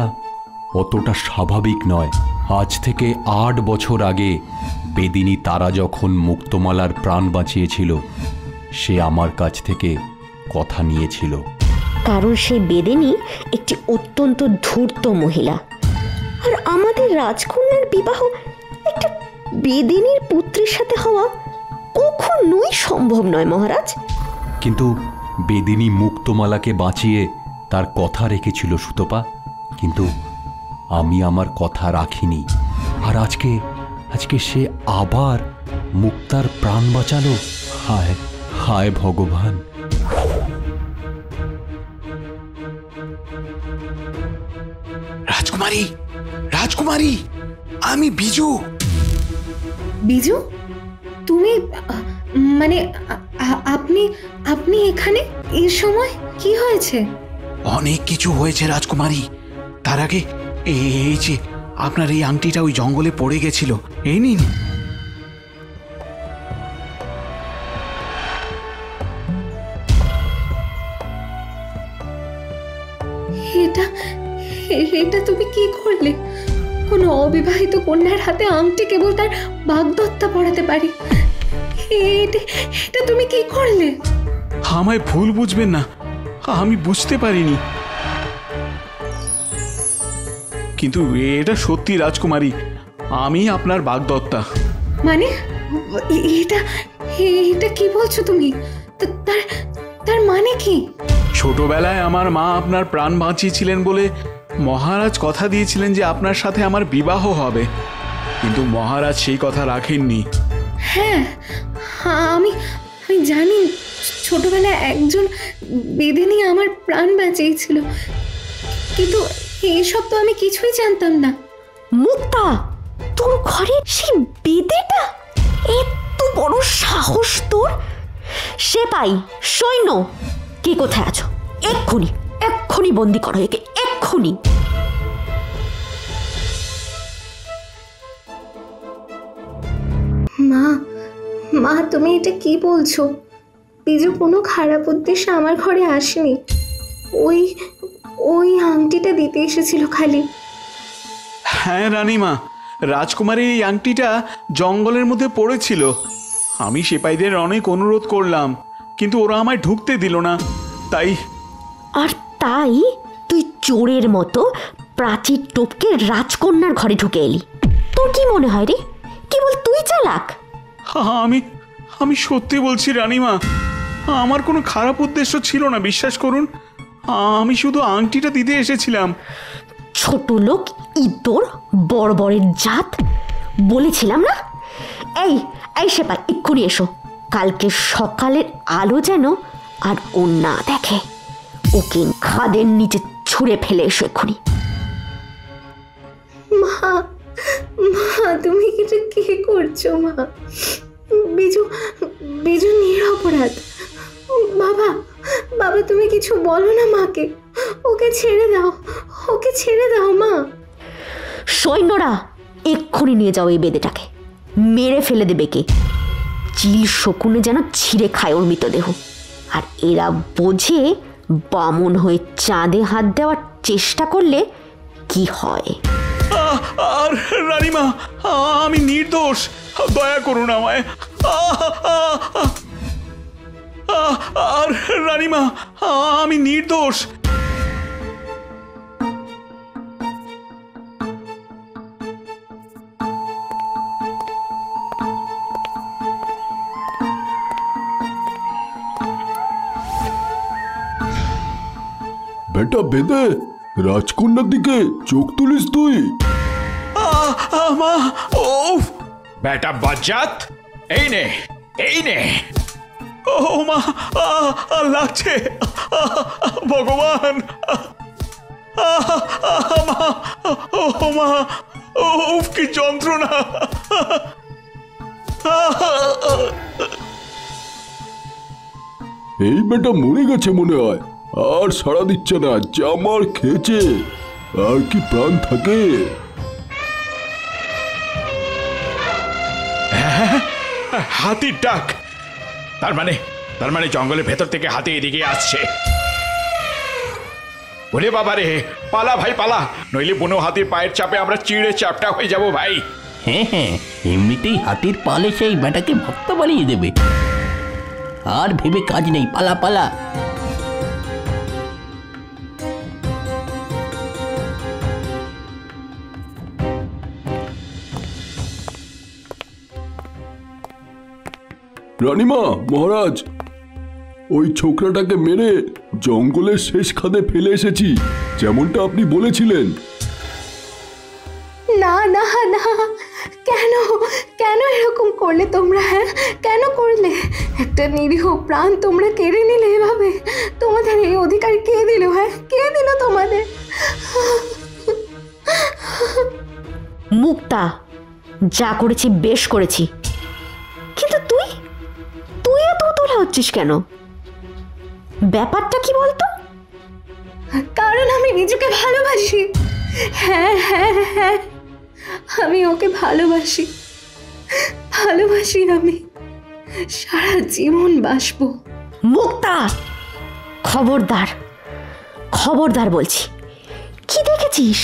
Speaker 4: অতটা স্বাভাবিক নয়। আজ থেকে 8 বছর আগে বেদিনী তারা যখন মুক্তমালার প্রাণ বাঁচিয়েছিল, সে আমার কাছ থেকে কথা নিয়েছিল।
Speaker 1: কারণ সেই বেদিনী একটি অত্যন্ত ধূর্ত মহিলা, আর আমাদের রাজকন্যার বিবাহ একটা বেদিনীর পুত্রের সাথে হওয়া কখনোই সম্ভব নয় মহারাজ।
Speaker 4: কিন্তু বেদিনী মুক্তমালাকে বাঁচিয়ে তার কথা রেখেছিল সুতপা, কিন্তু আমি আমার কথা রাখিনি। আর আজকে সে আবার মুক্তার প্রাণ বাঁচালো। হায় হায় ভগবান!
Speaker 5: রাজকুমারী, রাজকুমারী, আমি বিজু।
Speaker 2: বিজু, তুমি মানে আপনি এখানে এই সময়? কি হয়েছে?
Speaker 6: অনেক কিছু হয়েছে রাজকুমারী। তার আগে এই যে আপনার এই আংটিটা ওই জঙ্গলে পড়ে গেছিল, এই নিন।
Speaker 2: এটা তুমি কি করলে? কোনো অবিবাহিত কন্যার হাতে আংটি কেবল তার বাগদত্তা পড়াতে পারি। এটা তুমি কি করলে?
Speaker 5: আমায় ভুল বুঝবেন না, আমি বুঝতে পারিনি। কিন্তু এটা সত্যি রাজকুমারী, আমি আপনার বাগদত্তা।
Speaker 2: মানে এটা এটা কি বলছো তুমি? তার তার মানে কি?
Speaker 5: ছোটবেলায় আমার মা আপনার প্রাণ বাঁচিয়েছিলেন বলে মহারাজ কথা দিয়েছিলেন যে আপনার সাথে আমার বিবাহ হবে, কিন্তু মহারাজ সেই কথা রাখেননি।
Speaker 2: হ্যাঁ, আমি আমি জানি ছোটবেলায় একজন বেদিনী আমার প্রাণ বাঁচিয়েছিল, কিন্তু এইসব তো আমি কিছুই জানতাম না।
Speaker 1: মুক্তা, তোর ঘরে সেই বেদেটা? এত বড় সাহস তোর! সেপাই, সৈন্য, কে কোথায় আছো? এক্ষুনি এক্ষুনি বন্দি করো একে, এক্ষুনি।
Speaker 2: মা, মা তুমি এটা কি বলছো? বিজু কোনো খারাপ উদ্দেশ্যে আমার ঘরে আসেনি। ওই ওই আংটিটা দিতে এসেছিল খালি।
Speaker 5: হ্যাঁ রানীমা, রাজকুমারীর এই আংটিটা জঙ্গলের মধ্যে পড়েছিল। আমি সেপাইদের অনেক অনুরোধ করলাম, কিন্তু ওরা আমায় ঢুকতে দিল না, তাই।
Speaker 1: আর তাই তুই চোরের মতো প্রাচীর টপকে রাজকন্যার ঘরে ঢুকে এলি। তোর কি মনে হয় রে, কেবল তুই চালাক?
Speaker 5: আমি আমি সত্যি বলছি রানীমা, আমার কোনো খারাপ উদ্দেশ্য ছিল না, বিশ্বাস করুন। আমি শুধু আংটিটা দিতে এসেছিলাম।
Speaker 1: ছোট লোক, ইতর, বড়ের জাত, বলেছিলাম না? এই এই সেপাই, এক্ষুনি এসো। কালকে সকালের আলো যেন আর ও না দেখে। ওকে খাদের নিচে ছুঁড়ে ফেলে এসো এক্ষুনি।
Speaker 2: মা, মা তুমি এটা কি করছো? মা, বিজু বিজু নিরপরাধ। বাবা, বাবা তুমি কিছু বলো না মাকে। ওকে ছেড়ে দাও, ওকে ছেড়ে দাও মা।
Speaker 1: সৈন্যরা, এক্ষুনি নিয়ে যাও এই বেদেটাকে, মেরে ফেলে দেবে কে। চিল শকুনে যেন ছিঁড়ে খায় ওর মৃতদেহ। আর এরা বোঝে বামন হয়ে চাঁদে হাত দেওয়ার চেষ্টা করলে কি হয়।
Speaker 5: আর রানীমা, আমি নির্দোষ, দয়া করুন আমায়। আর রানীমা, আমি নির্দোষ।
Speaker 8: বেটা বেদে, রাজকন্যার দিকে চোখ তুলিস তুই?
Speaker 5: মা, ও
Speaker 9: বেটা বজ্জাত, এই নে, এই নে।
Speaker 5: ও মা, লাগছে, ভগবান। মা, ও মা, ও কি যন্ত্রণা।
Speaker 8: এই বেটা মরে গেছে মনে হয়, আর সাড়া দিচ্ছে না। জামার খেয়েছে, আর কি প্রাণ থাকে?
Speaker 9: হাতির ডাক। তার মানে জঙ্গলের ভেতর থেকে হাতি এদিকে আসছে। ওরে বাবা রে, পালা ভাই পালা, নইলে বুনো হাতির পায়ের চাপে আমরা চিড়ে চাপটা হয়ে যাব ভাই।
Speaker 7: হ্যাঁ হ্যাঁ, এমনিতেই হাতির পালে সেই বেটাকে ভক্ত বানিয়ে দেবে। আর ভেবে কাজ নেই, পালা পালা।
Speaker 8: রানীমা, মহারাজ, ওই ছোকরাটাকে মেরে জঙ্গলের শেষ খাদে ফেলে এসেছি, যেমনটা আপনি বলেছিলেন।
Speaker 2: না না না, কেন কেন এরকম করলে তোমরা? হ্যাঁ, কেন করলে? একটা নিরীহ প্রাণ তোমরা কেড়ে নিলে এভাবে। তোমাদের এই অধিকার কে দিল? হ্যাঁ, কে দিল তোমাদের?
Speaker 1: মুক্তা, যা করেছি বেশ করেছি, কিন্তু তুই তুই এত তোলা হচ্ছিস কেন? ব্যাপারটা কি বলতো?
Speaker 2: কারণ আমি নিজেকে ভালোবাসি। হ্যাঁ হ্যাঁ হ্যাঁ, আমি ওকে ভালোবাসি, ভালোবাসি। আমি সারা জীবন বাসবো।
Speaker 1: মুক্তা, খবরদার, খবরদার বলছি। কি দেখেছিস,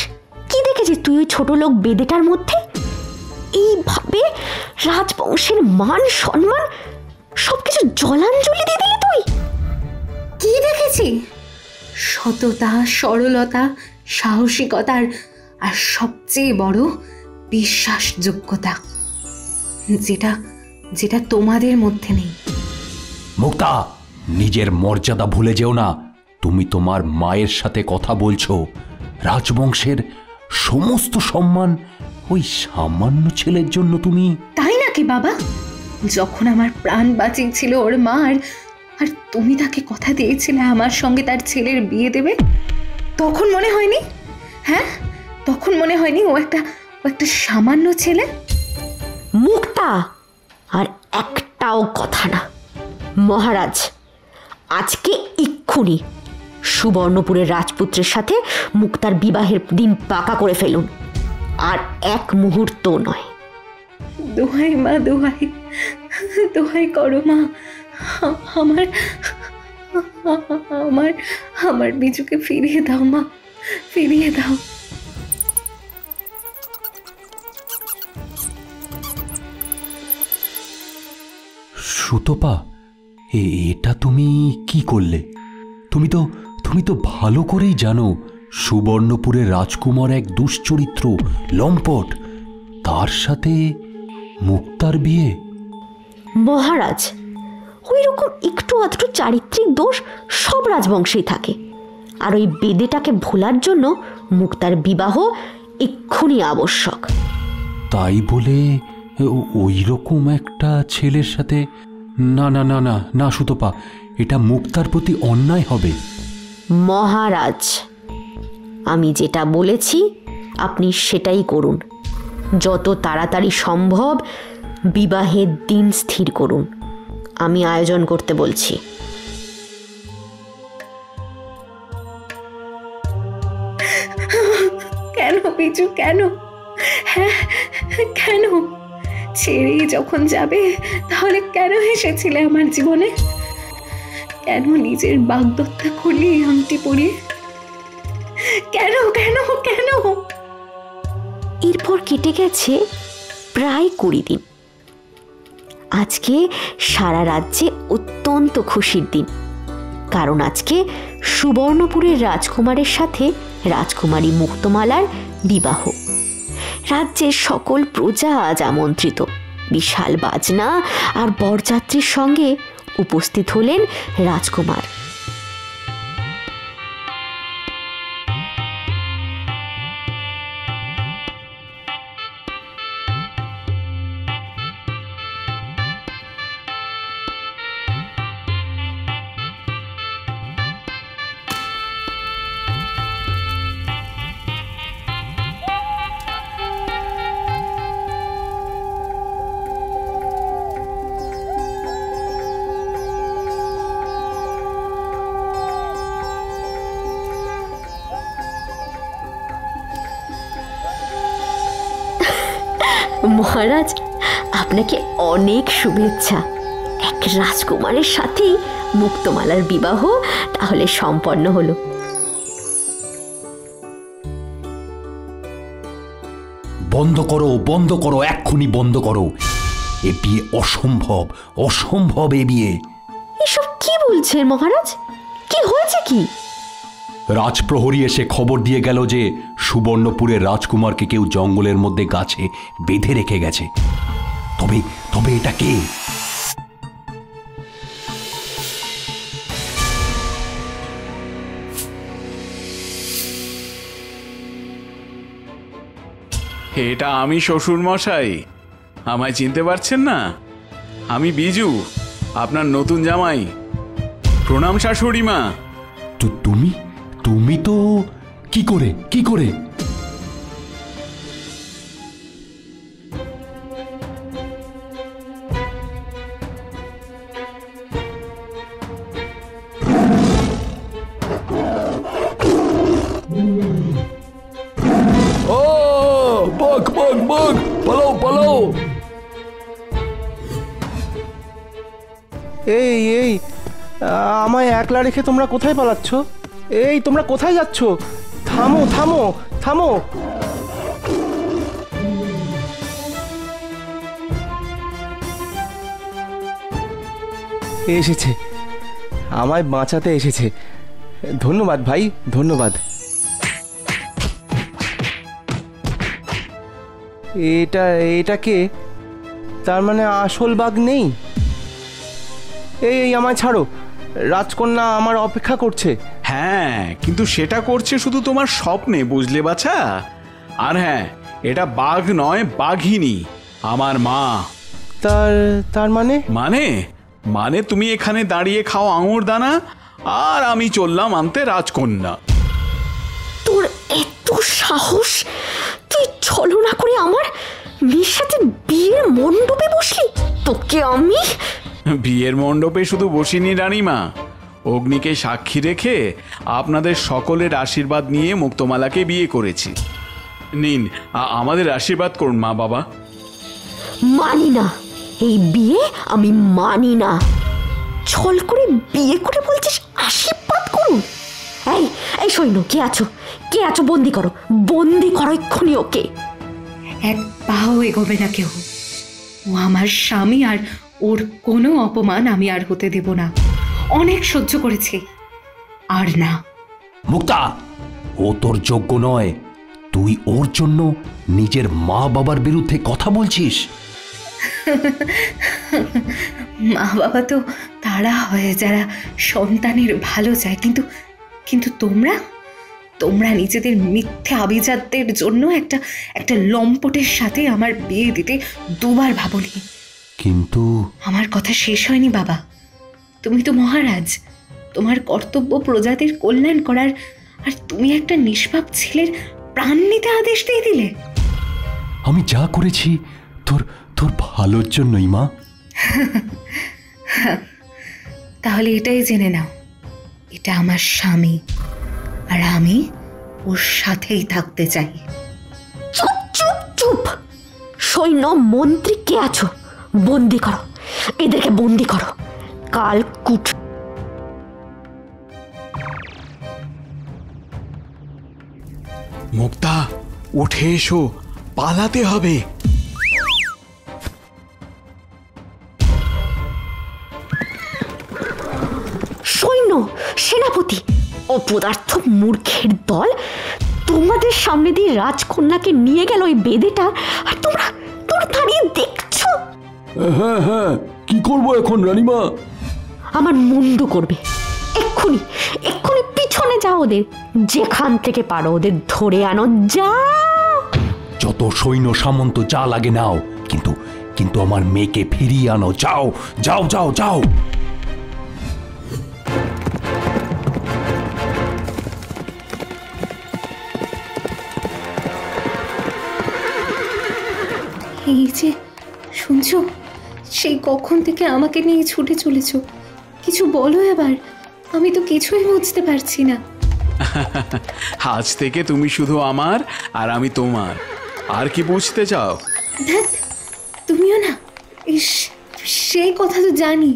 Speaker 1: কি দেখেছিস তুই ওই ছোট লোক বেদেটার মধ্যে? এইভাবে রাজবংশের মান সম্মান সবকিছু জলাঞ্জলি দিয়ে দিলি তুই।
Speaker 2: কি দেখেছি? সততা, সরলতা, সাহসিকতার, আর সবচেয়ে বড় বিশ্বাসযোগ্যতা, যেটা যেটা তোমাদের মধ্যে নেই।
Speaker 4: মুক্তা, নিজের মর্যাদা ভুলে যেও না। তুমি তোমার মায়ের সাথে কথা বলছো। রাজবংশের সমস্ত সম্মান ওই সামান্য ছেলের জন্য তুমি?
Speaker 2: তাই নাকি বাবা? যখন আমার প্রাণ বাঁচিয়েছিল ওর মা, আর তুমি তাকে কথা দিয়েছিলে আমার সঙ্গে তার ছেলের বিয়ে দেবে, তখন মনে হয়নি? হ্যাঁ, তখন মনে হয়নি ও একটা সামান্য ছেলে?
Speaker 1: মুক্তা, আর একটাও কথা না। মহারাজ, আজকে এক্ষুনি সুবর্ণপুরের রাজপুত্রের সাথে মুক্তার বিবাহের দিন পাকা করে ফেলুন, আর এক মুহূর্ত নয়।
Speaker 2: দোহাই মা, দোহাই, দোহাই করো মা। আমার আমার আমার বিজুকে ফিরিয়ে দাও মা, ফিরিয়ে দাও।
Speaker 4: সুতপা, এটা তুমি কি করলে? তুমি তো ভালো করেই জানো সুবর্ণপুরের রাজকুমার এক দুশ্চরিত্র, লম্পট। তার সাথে মুক্তার বিয়ে?
Speaker 1: মহারাজ, ওই রকম একটু আধটু চারিত্রিক দোষ সব রাজবংশেই থাকে, আর ওই বেদেটাকে ভোলার জন্য মুক্তার বিবাহ এক্ষুনি আবশ্যক।
Speaker 4: তাই বলে ওই রকম একটা ছেলের সাথে? না না না না না সুতপা, এটা মুক্তার প্রতি অন্যায় হবে।
Speaker 1: মহারাজ, আমি যেটা বলেছি আপনি সেটাই করুন। যত তাড়াতাড়ি সম্ভব বিবাহের দিন স্থির করুন। আমি আয়োজন করতে বলছি।
Speaker 2: কেন বিজু, কেন? হ্যাঁ, কেন? ছেড়ে যখন যাবে তাহলে কেন এসেছিলে আমার জীবনে? কেন নিজের বাগদত্তা খুলিয়ে আংটি পরিয়ে? কেন কেন কেন?
Speaker 1: এরপর কেটে গেছে প্রায় 20 দিন। আজকে সারা রাজ্যে অত্যন্ত খুশির দিন, কারণ আজকে সুবর্ণপুরের রাজকুমারের সাথে রাজকুমারী মুক্তমালার বিবাহ। রাজ্যের সকল প্রজা আজ আমন্ত্রিত। বিশাল বাজনা আর বরযাত্রীর সঙ্গে উপস্থিত হলেন রাজকুমার। মহারাজ, আপনাকে অনেক শুভেচ্ছা। এক রাজকুমারের সাথেই মুক্তমালার বিবাহ তাহলে সম্পন্ন হলো।
Speaker 4: বন্ধ করো, বন্ধ করো, এক্ষুনি বন্ধ করো। এ বিয়ে অসম্ভব, অসম্ভব এ বিয়ে।
Speaker 1: এসব কি বলছেন মহারাজ? কি হয়েছে কি?
Speaker 4: রাজপ্রহরী এসে খবর দিয়ে গেল যে সুবর্ণপুরের রাজকুমারকে কেউ জঙ্গলের মধ্যে গাছে বেঁধে রেখে গেছে। তবে তবে এটা কে?
Speaker 5: এটা আমি শ্বশুর মশাই। আমায় চিনতে পারছেন না? আমি বিজু, আপনার নতুন জামাই। প্রণাম শাশুড়ি মা।
Speaker 4: তো তুমি তো কি করে?
Speaker 8: ও বাঘ, পালাও।
Speaker 3: এই আমায় একলা রেখে তোমরা কোথায় পালাচ্ছ? এই তোমরা কোথায় যাচ্ছ? থামো। এসেছে, আমায় বাঁচাতে এসেছে। ধন্যবাদ ভাই, ধন্যবাদ।
Speaker 10: এটা এটা কে? তার মানে আসল বাঘ নেই? এই আমায় ছাড়ো, রাজকন্যা আমার অপেক্ষা করছে।
Speaker 5: হ্যাঁ, কিন্তু সেটা করছে শুধু তোমার স্বপ্নে, বুঝলে বাছা? আর হ্যাঁ, এটা বাঘ নয়, বাঘিনী, আমার মা।
Speaker 10: তার তার মানে?
Speaker 5: মানে মানে তুমি এখানে দাঁড়িয়ে খাও আঙুর দানা, আর আমি চললাম আনতে রাজকন্যা।
Speaker 1: তোর এত সাহস, তুই ছলনা করে আমার মেয়ের সাথে বিয়ের মণ্ডপে বসলি? তোকে আমি
Speaker 5: বিয়ের মণ্ডপে শুধু বসিনি রানীমা, অগ্নিকে সাক্ষী রেখে আপনাদের সকলের আশীর্বাদ নিয়ে মুক্তমালাকে বিয়ে করেছি। নিন, আমাদের আশীর্বাদ করুন মা বাবা।
Speaker 1: মানি না, এই বিয়ে আমি মানি না। ছল করে বিয়ে করে বলছিস আশীর্বাদ করুন? এই এই সৈন্য, কে আছো? কে আছো? বন্দি করো, বন্দি করো এক্ষুনি ওকে।
Speaker 2: এক পাও এগোবে না কেউ। ও আমার স্বামী, আর ওর কোনো অপমান আমি আর হতে দেব না। অনেক সহ্য করেছি, আর না।
Speaker 4: মুক্তা, ও তোর যোগ্য নয়। তুই ওর জন্য নিজের মা বাবার বিরুদ্ধে কথা বলছিস?
Speaker 2: মা বাবা তো তারা হয় যারা সন্তানের ভালো চায়, কিন্তু কিন্তু তোমরা তোমরা নিজেদের মিথ্যে আভিজাত্যের জন্য একটা লম্পটের সাথে আমার বিয়ে দিতে দুবার ভাবনি।
Speaker 4: কিন্তু
Speaker 2: আমার কথা শেষ হয়নি বাবা। তুমি তো মহারাজ, তোমার কর্তব্য প্রজাদের কল্যাণ করার, আর তুমি একটা নিষ্পাপ ছেলের প্রাণ নিতে আদেশ দিয়ে দিলে।
Speaker 4: আমি যা করেছি তোর তোর ভালোর জন্যই মা।
Speaker 2: তাহলে এটাই জেনে নাও, এটা আমার স্বামী, আর আমি ওর সাথেই থাকতে চাই।
Speaker 1: চুপ চুপ চুপ! সৈন্য, মন্ত্রী, কে আছো? বন্দি করো এদেরকে, বন্দি করো। কাল কুট
Speaker 5: মুক্তা, উঠে এসো, পালাতে হবে।
Speaker 1: সৈন্য, সেনাপতি, অপদার্থ মূর্খের দল! তোমাদের সামনে দিয়ে রাজকন্যাকে নিয়ে গেল ওই বেদেটা, আর তোমরা দাঁড়িয়ে দেখছো।
Speaker 8: হ্যাঁ হ্যাঁ, কি করবো এখন রানীমা?
Speaker 1: আমার মুন্ডু করবে। এক্ষুনি এক্ষুনি পিছনে যাও, ওদের যেখান থেকে পারো ওদের ধরে আনো, যাও।
Speaker 4: যত সৈন্য সামন্ত যা লাগে নাও, কিন্তু কিন্তু আমার মেয়েকে ফিরিয়ে আনো। যাও যাও যাও যাও।
Speaker 2: এই যে শুনছো, সেই কখন থেকে আমাকে নিয়ে ছুটে চলেছ। কিছু বলো এবার, আমি তো কিছুই বুঝতে পারছি না।
Speaker 5: আজ থেকে তুমি শুধু আমার, আর আমি তোমার। আর কি বুঝতে চাও?
Speaker 2: ধ্যাৎ, তুমিও না। ইস, সেই কথা তো জানি,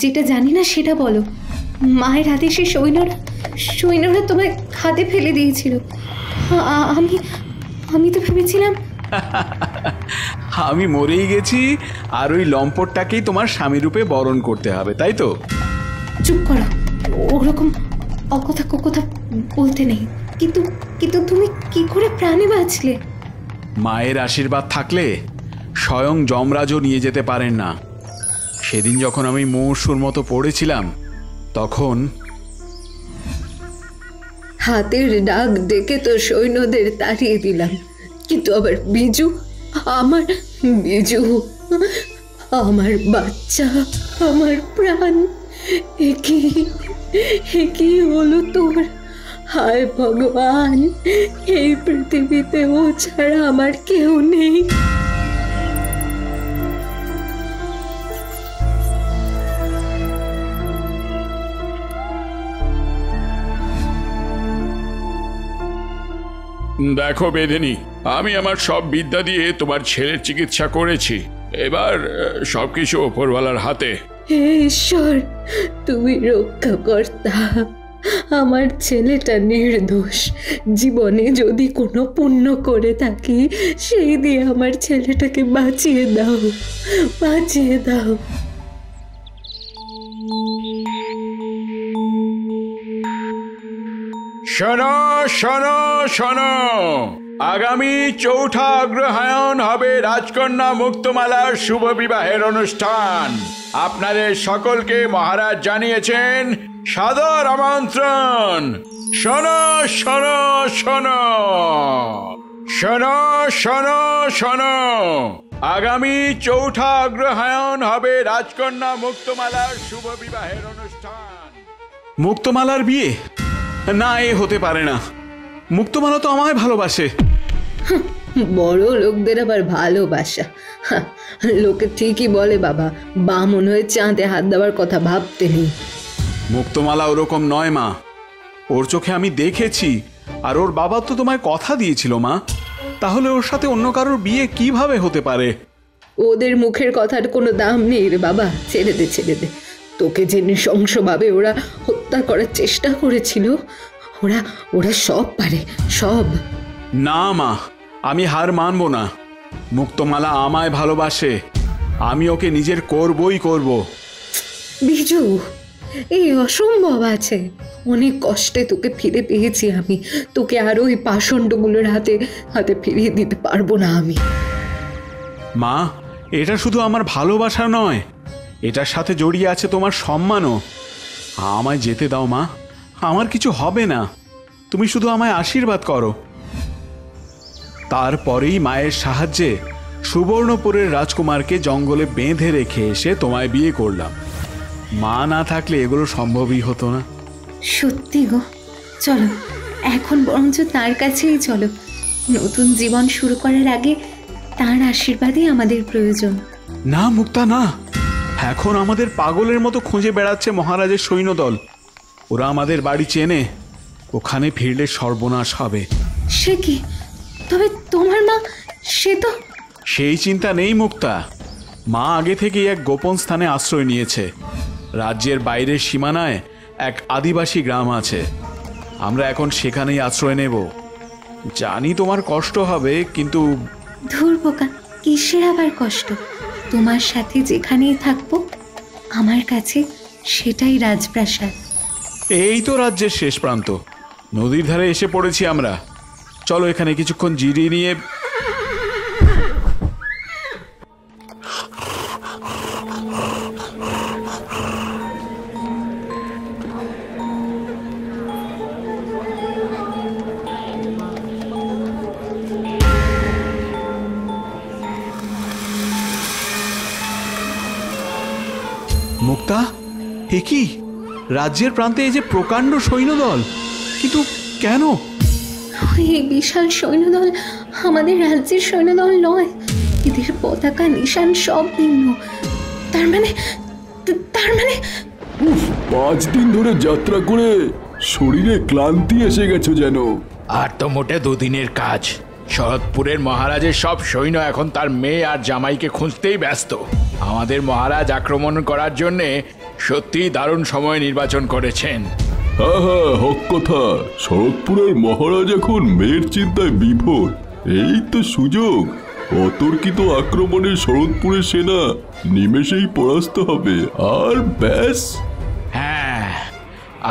Speaker 2: যেটা জানি না সেটা বলো। মায়ের আদেশে সৈন্যরা তোমায় খাদে ফেলে দিয়েছিল। আমি তো ভেবেছিলাম
Speaker 5: আমি মরেই গেছি, আর ওই লম্পটটাকেই তোমার স্বামী রূপে বরণ করতে হবে, তাই তো?
Speaker 2: চুপ করো, ওরকম অকথা কুকথা বলতে নেই। কিন্তু কিন্তু তুমি কি করে প্রাণে বাঁচলে?
Speaker 5: মায়ের আশীর্বাদ থাকলে স্বয়ং যমরাজও নিয়ে যেতে পারেন না। সেদিন যখন আমি মুমূর্ষুর মতো পড়েছিলাম, তখন
Speaker 2: হাতের ডাক ডেকে তো সৈন্যদের তাড়িয়ে দিলাম, কিন্তু আবার বিজু, আমার বাচ্চা, আমার প্রাণ, কি হলো তোর? হায় ভগবান, এই পৃথিবীতে ও ছাড়া আমার কেউ নেই।
Speaker 9: দেখো বেদিনী, আমি আমার সব বিদ্যা দিয়ে তোমার ছেলের চিকিৎসা করেছি। এবার সবকিছু ওপরওয়ালার হাতে।
Speaker 2: হে ঈশ্বর, তুমি রক্ষাকর্তা। আমার ছেলেটা নির্দোষ। জীবনে যদি কোনো পুণ্য করে থাকি, সেই দিয়ে আমার ছেলেটাকে বাঁচিয়ে দাও, বাঁচিয়ে দাও।
Speaker 9: শোনো শোনো শোনো, আগামী 4ঠা অগ্রহায়ণ হবে রাজকন্যা মুক্তমালার শুভ বিবাহের অনুষ্ঠান। আপনাদের সকলকে মহারাজ জানিয়েছেন সাদর আমন্ত্রণ। শোনো শোনো শোনো শোনো শোনো শোনো, আগামী 4ঠা অগ্রহায়ণ হবে রাজকন্যা মুক্তমালার শুভ বিবাহের অনুষ্ঠান।
Speaker 5: মুক্তমালার বিয়ে? না, এ হতে পারে না। মুক্তমালা তো আমায় ভালোবাসে।
Speaker 2: বড় লোকদের আবার ভালোবাসা? লোকে ঠিকই বলে বাবা, বামন হয়ে চাঁদে হাত দেওয়ার কথা ভাবতে নেই।
Speaker 5: মুক্তমালা ওরকম নয় মা, ওর চোখে আমি দেখেছি। আর ওর বাবা তো তোমায় কথা দিয়েছিল মা, তাহলে ওর সাথে অন্য কারোর বিয়ে কিভাবে হতে পারে?
Speaker 2: ওদের মুখের কথার কোনো দাম নেই রে বাবা, ছেড়ে দে ছেড়ে দে। তোকে যে নৃশংসভাবে ওরা হত্যা করার চেষ্টা করেছিল, ওরা ওরা সব পারে, সব।
Speaker 5: না মা, আমি হার মানব না। মুক্তমালা আমায় ভালোবাসে, আমি ওকে নিজের করবই করব।
Speaker 2: বিজু, এই অসম্ভব আছে। অনেক কষ্টে তোকে ফিরে পেয়েছি আমি, তোকে আর ওই পাষণ্ডগুলোর হাতে হাতে ফিরিয়ে দিতে পারবো না আমি।
Speaker 5: মা, এটা শুধু আমার ভালোবাসা নয়, এটার সাথে জড়িয়ে আছে তোমার সম্মানও। আমায় যেতে দাও মা, আমার কিছু হবে না। তুমি শুধু আমায় আশীর্বাদ করো। তারপরেই মায়ের সাহায্যে সুবর্ণপুরের রাজকুমারকে জঙ্গলে বেঁধে রেখে এসে তোমায় বিয়ে করলাম। মা না থাকলে এগুলো সম্ভবই হতো না।
Speaker 2: সত্যি গো, চলো এখন বরঞ্চ তার কাছেই চলো। নতুন জীবন শুরু করার আগে তার আশীর্বাদই আমাদের প্রয়োজন।
Speaker 5: না মুক্তা, না। এখন আমাদের পাগলের মতো খুঁজে বেড়াচ্ছে মহারাজের সৈন্যদল। ওরা আমাদের বাড়ি চেনে, ওখানে ফিরলে সর্বনাশ হবে।
Speaker 2: সে কি? তবে তোমার মা, সে তো...
Speaker 5: সেই চিন্তা নেই মুক্তা। মা আগে থেকেই এক গোপন স্থানে আশ্রয় নিয়েছে। রাজ্যের বাইরের সীমানায় এক আদিবাসী গ্রাম আছে। আমরা এখন সেখানেই আশ্রয় নেব। জানি তোমার কষ্ট হবে, কিন্তু...
Speaker 2: ধুর বোকা, কিসের আবার কষ্ট? তোমার সাথে যেখানেই থাকবো, আমার কাছে সেটাই রাজপ্রাসাদ।
Speaker 5: এই তো রাজ্যের শেষ প্রান্ত, নদীর ধারে এসে পড়েছি আমরা। চলো এখানে কিছুক্ষণ জিরিয়ে নিয়ে... মুক্তা, এ কি? রাজ্যের প্রান্তে এই যে প্রকাণ্ড সৈন্যদল, কিন্তু কেন?
Speaker 2: এই বিশাল সৈন্যদল আমাদের রাজ্যের সৈন্যদল নয়। এদের পতাকা, নিশান সব ভিন্ন। তার মানে
Speaker 8: 5 দিন ধরে যাত্রা করে শরীরে ক্লান্তি এসে গেছে যেন।
Speaker 9: আর তো মোটে 2 দিনের কাজ। শরৎপুরের মহারাজের সব সৈন্য এখন তার মেয়ে আর জামাইকে খুঁজতেই ব্যস্ত। আমাদের মহারাজ আক্রমণ করার জন্যে সত্যিই দারুণ সময় নির্বাচন করেছেন।
Speaker 8: হ্যাঁ হ্যাঁ, হক কথা। শরৎপুরের মহারাজ এখন মেয়ের চিন্তায় বিভোর। এই তো সুযোগ। অতর্কিত আক্রমণে শরৎপুরের সেনা নিমেষেই পরাস্ত হবে, আর ব্যাস।
Speaker 9: হ্যাঁ,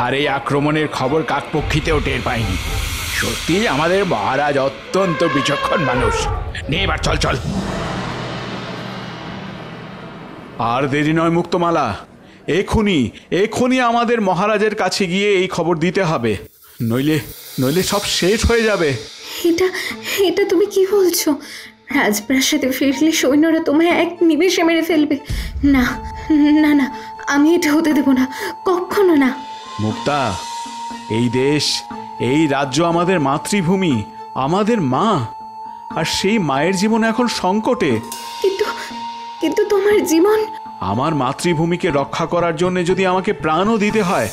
Speaker 9: আর এই আক্রমণের খবর কাকপক্ষীতেও টের পাইনি। সত্যি আমাদের মহারাজ অত্যন্ত বিচক্ষণ মানুষ। নে এবার চল চল।
Speaker 5: আর দেরি নয় মুক্তমালা, এক্ষুনি আমাদের মহারাজের কাছে গিয়ে এই খবর দিতে হবে, নইলে সব শেষ হয়ে যাবে।
Speaker 2: এটা তুমি কি বলছো? রাজপ্রাসাদে ফিরলে সৈন্যরা তোমায় এক নিমেষে মেরে ফেলবে। না না না, আমি এটা হতে দেব না, কখনো না।
Speaker 5: মুক্তা, এই দেশ, এই রাজ্য আমাদের মাতৃভূমি, আমাদের মা। আর সেই মায়ের জীবন এখন সংকটে।
Speaker 2: কিন্তু তোমার জীবন...
Speaker 5: আমার মাতৃভূমিকে রক্ষা করার জন্য যদি আমাকে প্রাণও দিতে হয়,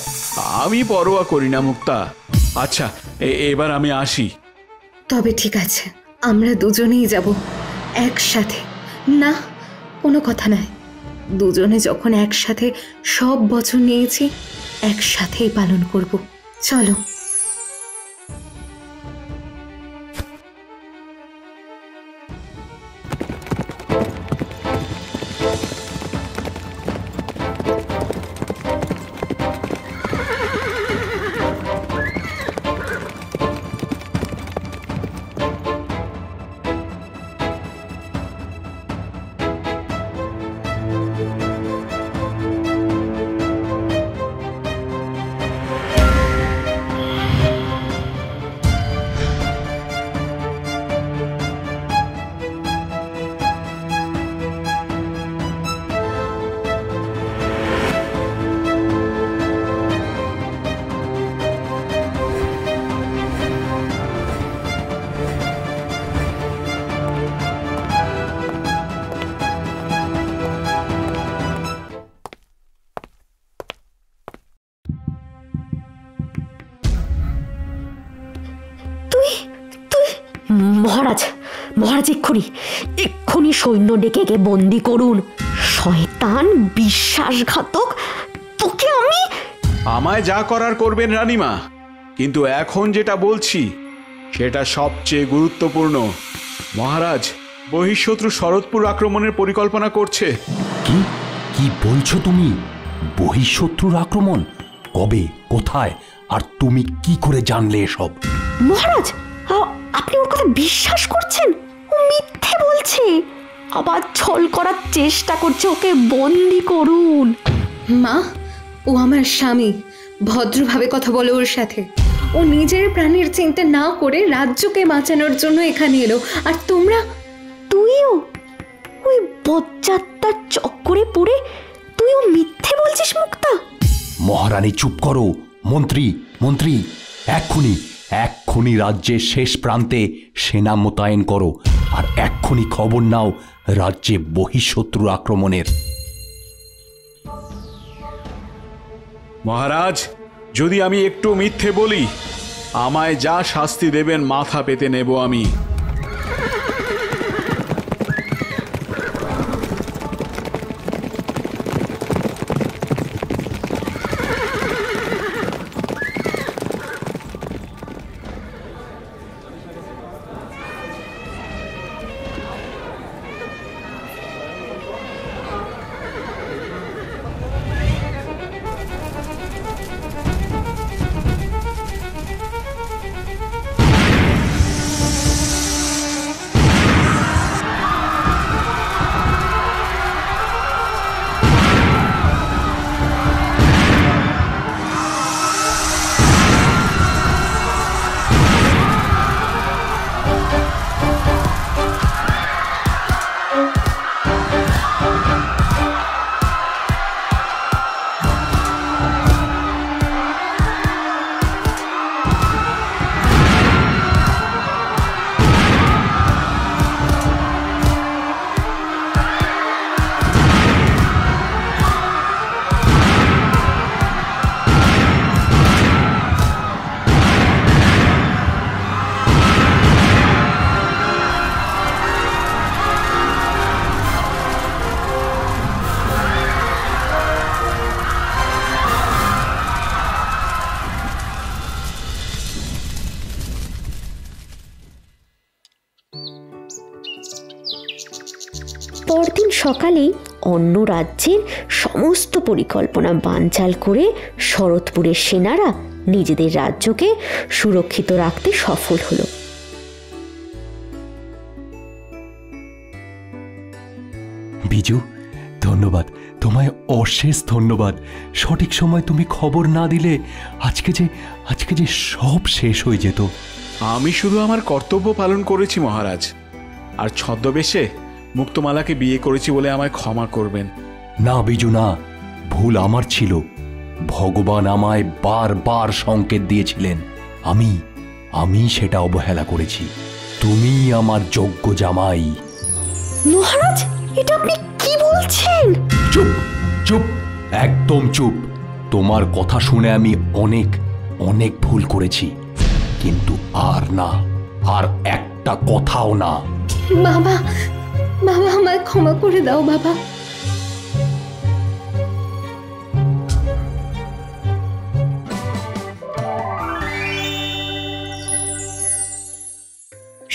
Speaker 5: আমি পরোয়া করি না মুক্তা। আচ্ছা, এবার আমি আসি।
Speaker 2: তবে ঠিক আছে, আমরা দুজনেই যাব একসাথে। না, কোনো কথা নয়। দুজনে যখন একসাথে সব বছর নিয়েছি, একসাথেই পালন করব। চলো।
Speaker 1: মহারাজ, মহারাজ এক্ষুনি সৈন্য ডেকে কে বন্দি করুন। শয়তান, বিশ্বাসঘাতক, তোকে আমি।
Speaker 5: আমায় যা করার করবেন রানীমা, কিন্তু এখন যেটা বলছি সেটা সবচেয়ে গুরুত্বপূর্ণ। মহারাজ বহিঃশত্রু শরৎপুর আক্রমণের পরিকল্পনা করছে।
Speaker 4: কি কি বলছো তুমি? বহিঃশত্রুর আক্রমণ? কবে, কোথায়, আর তুমি কি করে জানলে এসব?
Speaker 1: মহারাজ, আপনি ওর কথা বিশ্বাস করছেন? ও মিথ্যে বলছে, আবার ছল করার চেষ্টা করছে। ওকে বন্দি করুন।
Speaker 2: মা, ও আমার স্বামী, ভদ্রভাবে কথা বলো ওর সাথে। ও নিজের প্রাণের চিন্তা না করে রাজ্যকে বাঁচানোর জন্য এখানে এলো, আর তোমরা?
Speaker 1: তুইও ওই বজ্জাত্তার চক্করে পড়ে তুইও মিথ্যে বলছিস মুক্তা?
Speaker 4: মহারানী চুপ করো। মন্ত্রী, এক্ষুনি রাজ্যের শেষ প্রান্তে সেনা মোতায়েন করো, আর এক্ষুনি খবর নাও রাজ্যে বহিঃশত্রুর আক্রমণের।
Speaker 5: মহারাজ, যদি আমি একটু মিথ্যে বলি, আমায় যা শাস্তি দেবেন মাথা পেতে নেব আমি।
Speaker 1: পরদিন সকালেই অন্য রাজ্যের সমস্ত পরিকল্পনা বানচাল করে শরৎপুরের সেনারা নিজেদের রাজ্যকে সুরক্ষিত রাখতে সফল হলো।
Speaker 4: বিজু, ধন্যবাদ, তোমায় অশেষ ধন্যবাদ। সঠিক সময় তুমি খবর না দিলে আজকে যে সব শেষ হয়ে যেত।
Speaker 5: আমি শুধু আমার কর্তব্য পালন করেছি মহারাজ, আর ছদ্মবেশে মুক্তমালাকে বিয়ে করেছি বলে আমায় ক্ষমা করবেন।
Speaker 4: না বিজু, না, ভুল আমার ছিল। ভগবান আমায় বারবার সংকেত দিয়েছিলেন, আমি সেটা অবহেলা করেছি। তুমি আমার যোগ্য জামাই।
Speaker 1: মহারাজ, এটা আপনি কি বলছেন?
Speaker 4: চুপ চুপ, একদম চুপ। তোমার কথা শুনে আমি অনেক ভুল করেছি, কিন্তু আর একটা কথাও না।
Speaker 2: বাবা, আমায় ক্ষমা করে দাও বাবা।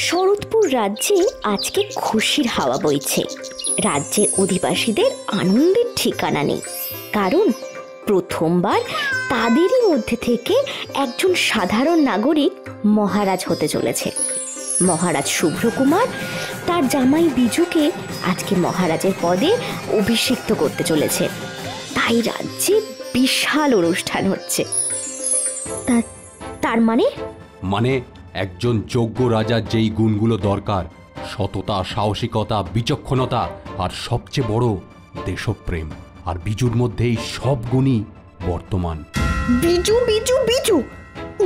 Speaker 1: শরৎপুর রাজ্যে আজকে খুশির হাওয়া বইছে। রাজ্যের অধিবাসীদের আনন্দের ঠিকানা নেই, কারণ প্রথমবার তাদেরই মধ্যে থেকে একজন সাধারণ নাগরিক মহারাজ হতে চলেছে। মহারাজ শুভ্রকুমার তার জামাই বিজুকে আজকে মহারাজের পদে অভিষিক্ত করতে চলেছে। তাই রাজ্যে বিশাল অনুষ্ঠান হচ্ছে। তার মানে
Speaker 4: একজন যোগ্য রাজার যেই গুণগুলো দরকার, সততা, সাহসিকতা, বিচক্ষণতা, আর সবচেয়ে বড় দেশপ্রেম, আর বিজুর মধ্যে এই সব গুণই বর্তমান।
Speaker 1: বিজু বিজু বিজু,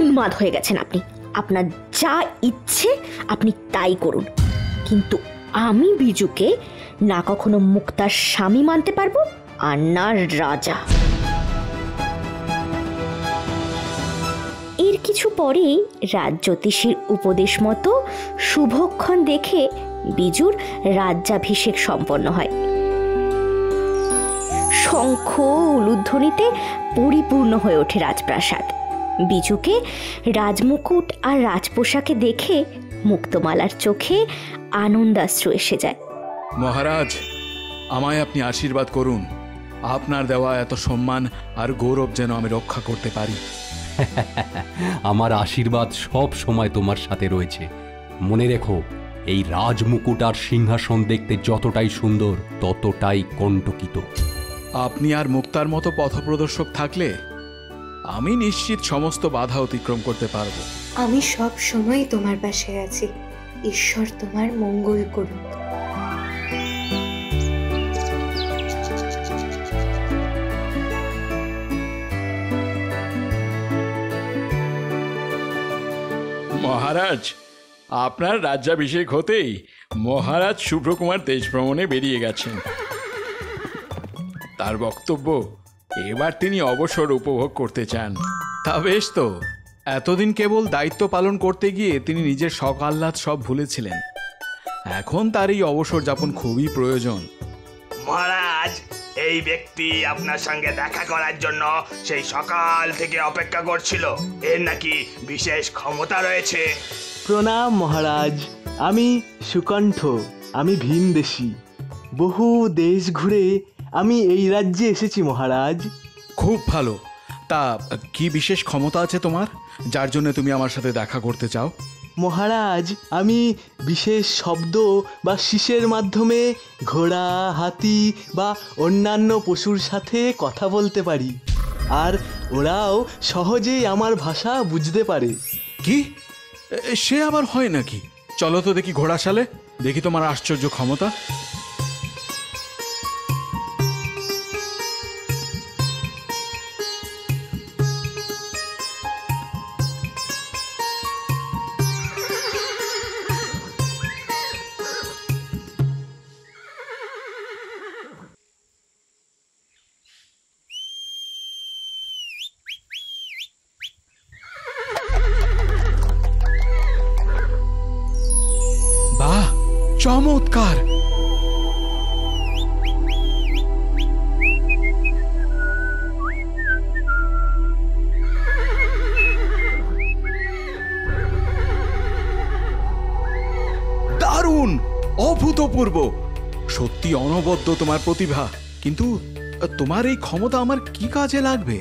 Speaker 1: উন্মাদ হয়ে গেছেন আপনি। আপনার যা ইচ্ছে আপনি তাই করুন, কিন্তু আমি বিজুকে না কখনো মুক্তার স্বামী মানতে পারবো, আর না রাজা। এর কিছু পরেই রাজজ্যোতিষীর উপদেশ মতো শুভক্ষণ দেখে বিজুর রাজ্যাভিষেক সম্পন্ন হয়। শঙ্খ উলুধ্বনিতে পরিপূর্ণ হয়ে ওঠে রাজপ্রাসাদ। বিজুকে রাজমুকুট আর রাজপোশাকে দেখে মুক্তমালার চোখে আনন্দাশ্রু এসে যায়।
Speaker 5: মহারাজ, আমায় আপনি আশীর্বাদ করুন। আপনার দেওয়া এত সম্মান আর গৌরব যেন আমি রক্ষা করতে পারি।
Speaker 4: আমার আশীর্বাদ সব সময় তোমার সাথে রয়েছে। মনে রেখো, এই রাজমুকুট আর সিংহাসন দেখতে যতটাই সুন্দর ততটাই কণ্টকিত।
Speaker 5: আপনি আর মুক্তার মতো পথপ্রদর্শক থাকলে আমি নিশ্চিত সমস্ত বাধা অতিক্রম করতে পারবো।
Speaker 2: আমি সব সময় তোমার পাশে আছি। ঈশ্বর তোমার মঙ্গল করুন।
Speaker 9: মহারাজ, আপনার রাজ্যাভিষেক হতেই মহারাজ শুভ্রকুমার দেশ ভ্রমণে বেরিয়ে গেছেন। তার বক্তব্য, এবার তিনি অবসর উপভোগ করতে চান।
Speaker 5: তা বেশ তো, এতদিন কেবল দায়িত্ব পালন করতে গিয়ে তিনি নিজের শখ আহ্লাদ সব ভুলেছিলেন। এখন তার এই অবসর যাপন খুবই প্রয়োজন।
Speaker 7: মহারাজ, এই ব্যক্তি আপনার সঙ্গে দেখা করার জন্য সেই সকাল থেকে অপেক্ষা করছিল। এর নাকি বিশেষ ক্ষমতা রয়েছে।
Speaker 10: প্রণাম মহারাজ, আমি সুকণ্ঠ। আমি ভিনদেশী। বহু দেশ ঘুরে আমি এই রাজ্যে এসেছি মহারাজ।
Speaker 5: খুব ভালো। তা কি বিশেষ ক্ষমতা আছে তোমার, যার জন্য তুমি আমার সাথে দেখা করতে চাও?
Speaker 10: মহারাজ, আমি বিশেষ শব্দ বা শিসের মাধ্যমে ঘোড়া, হাতি বা অন্যান্য পশুর সাথে কথা বলতে পারি, আর ওরাও সহজেই আমার ভাষা বুঝতে পারে।
Speaker 5: কি? সে আবার হয় নাকি? চলো তো দেখি ঘোড়াশালে, দেখি তোমার আশ্চর্য ক্ষমতা। বাহ, চমৎকার! দারুণ, অভূতপূর্ব, সত্যি অনবদ্য তোমার প্রতিভা। কিন্তু তোমার এই ক্ষমতা আমার কি কাজে লাগবে?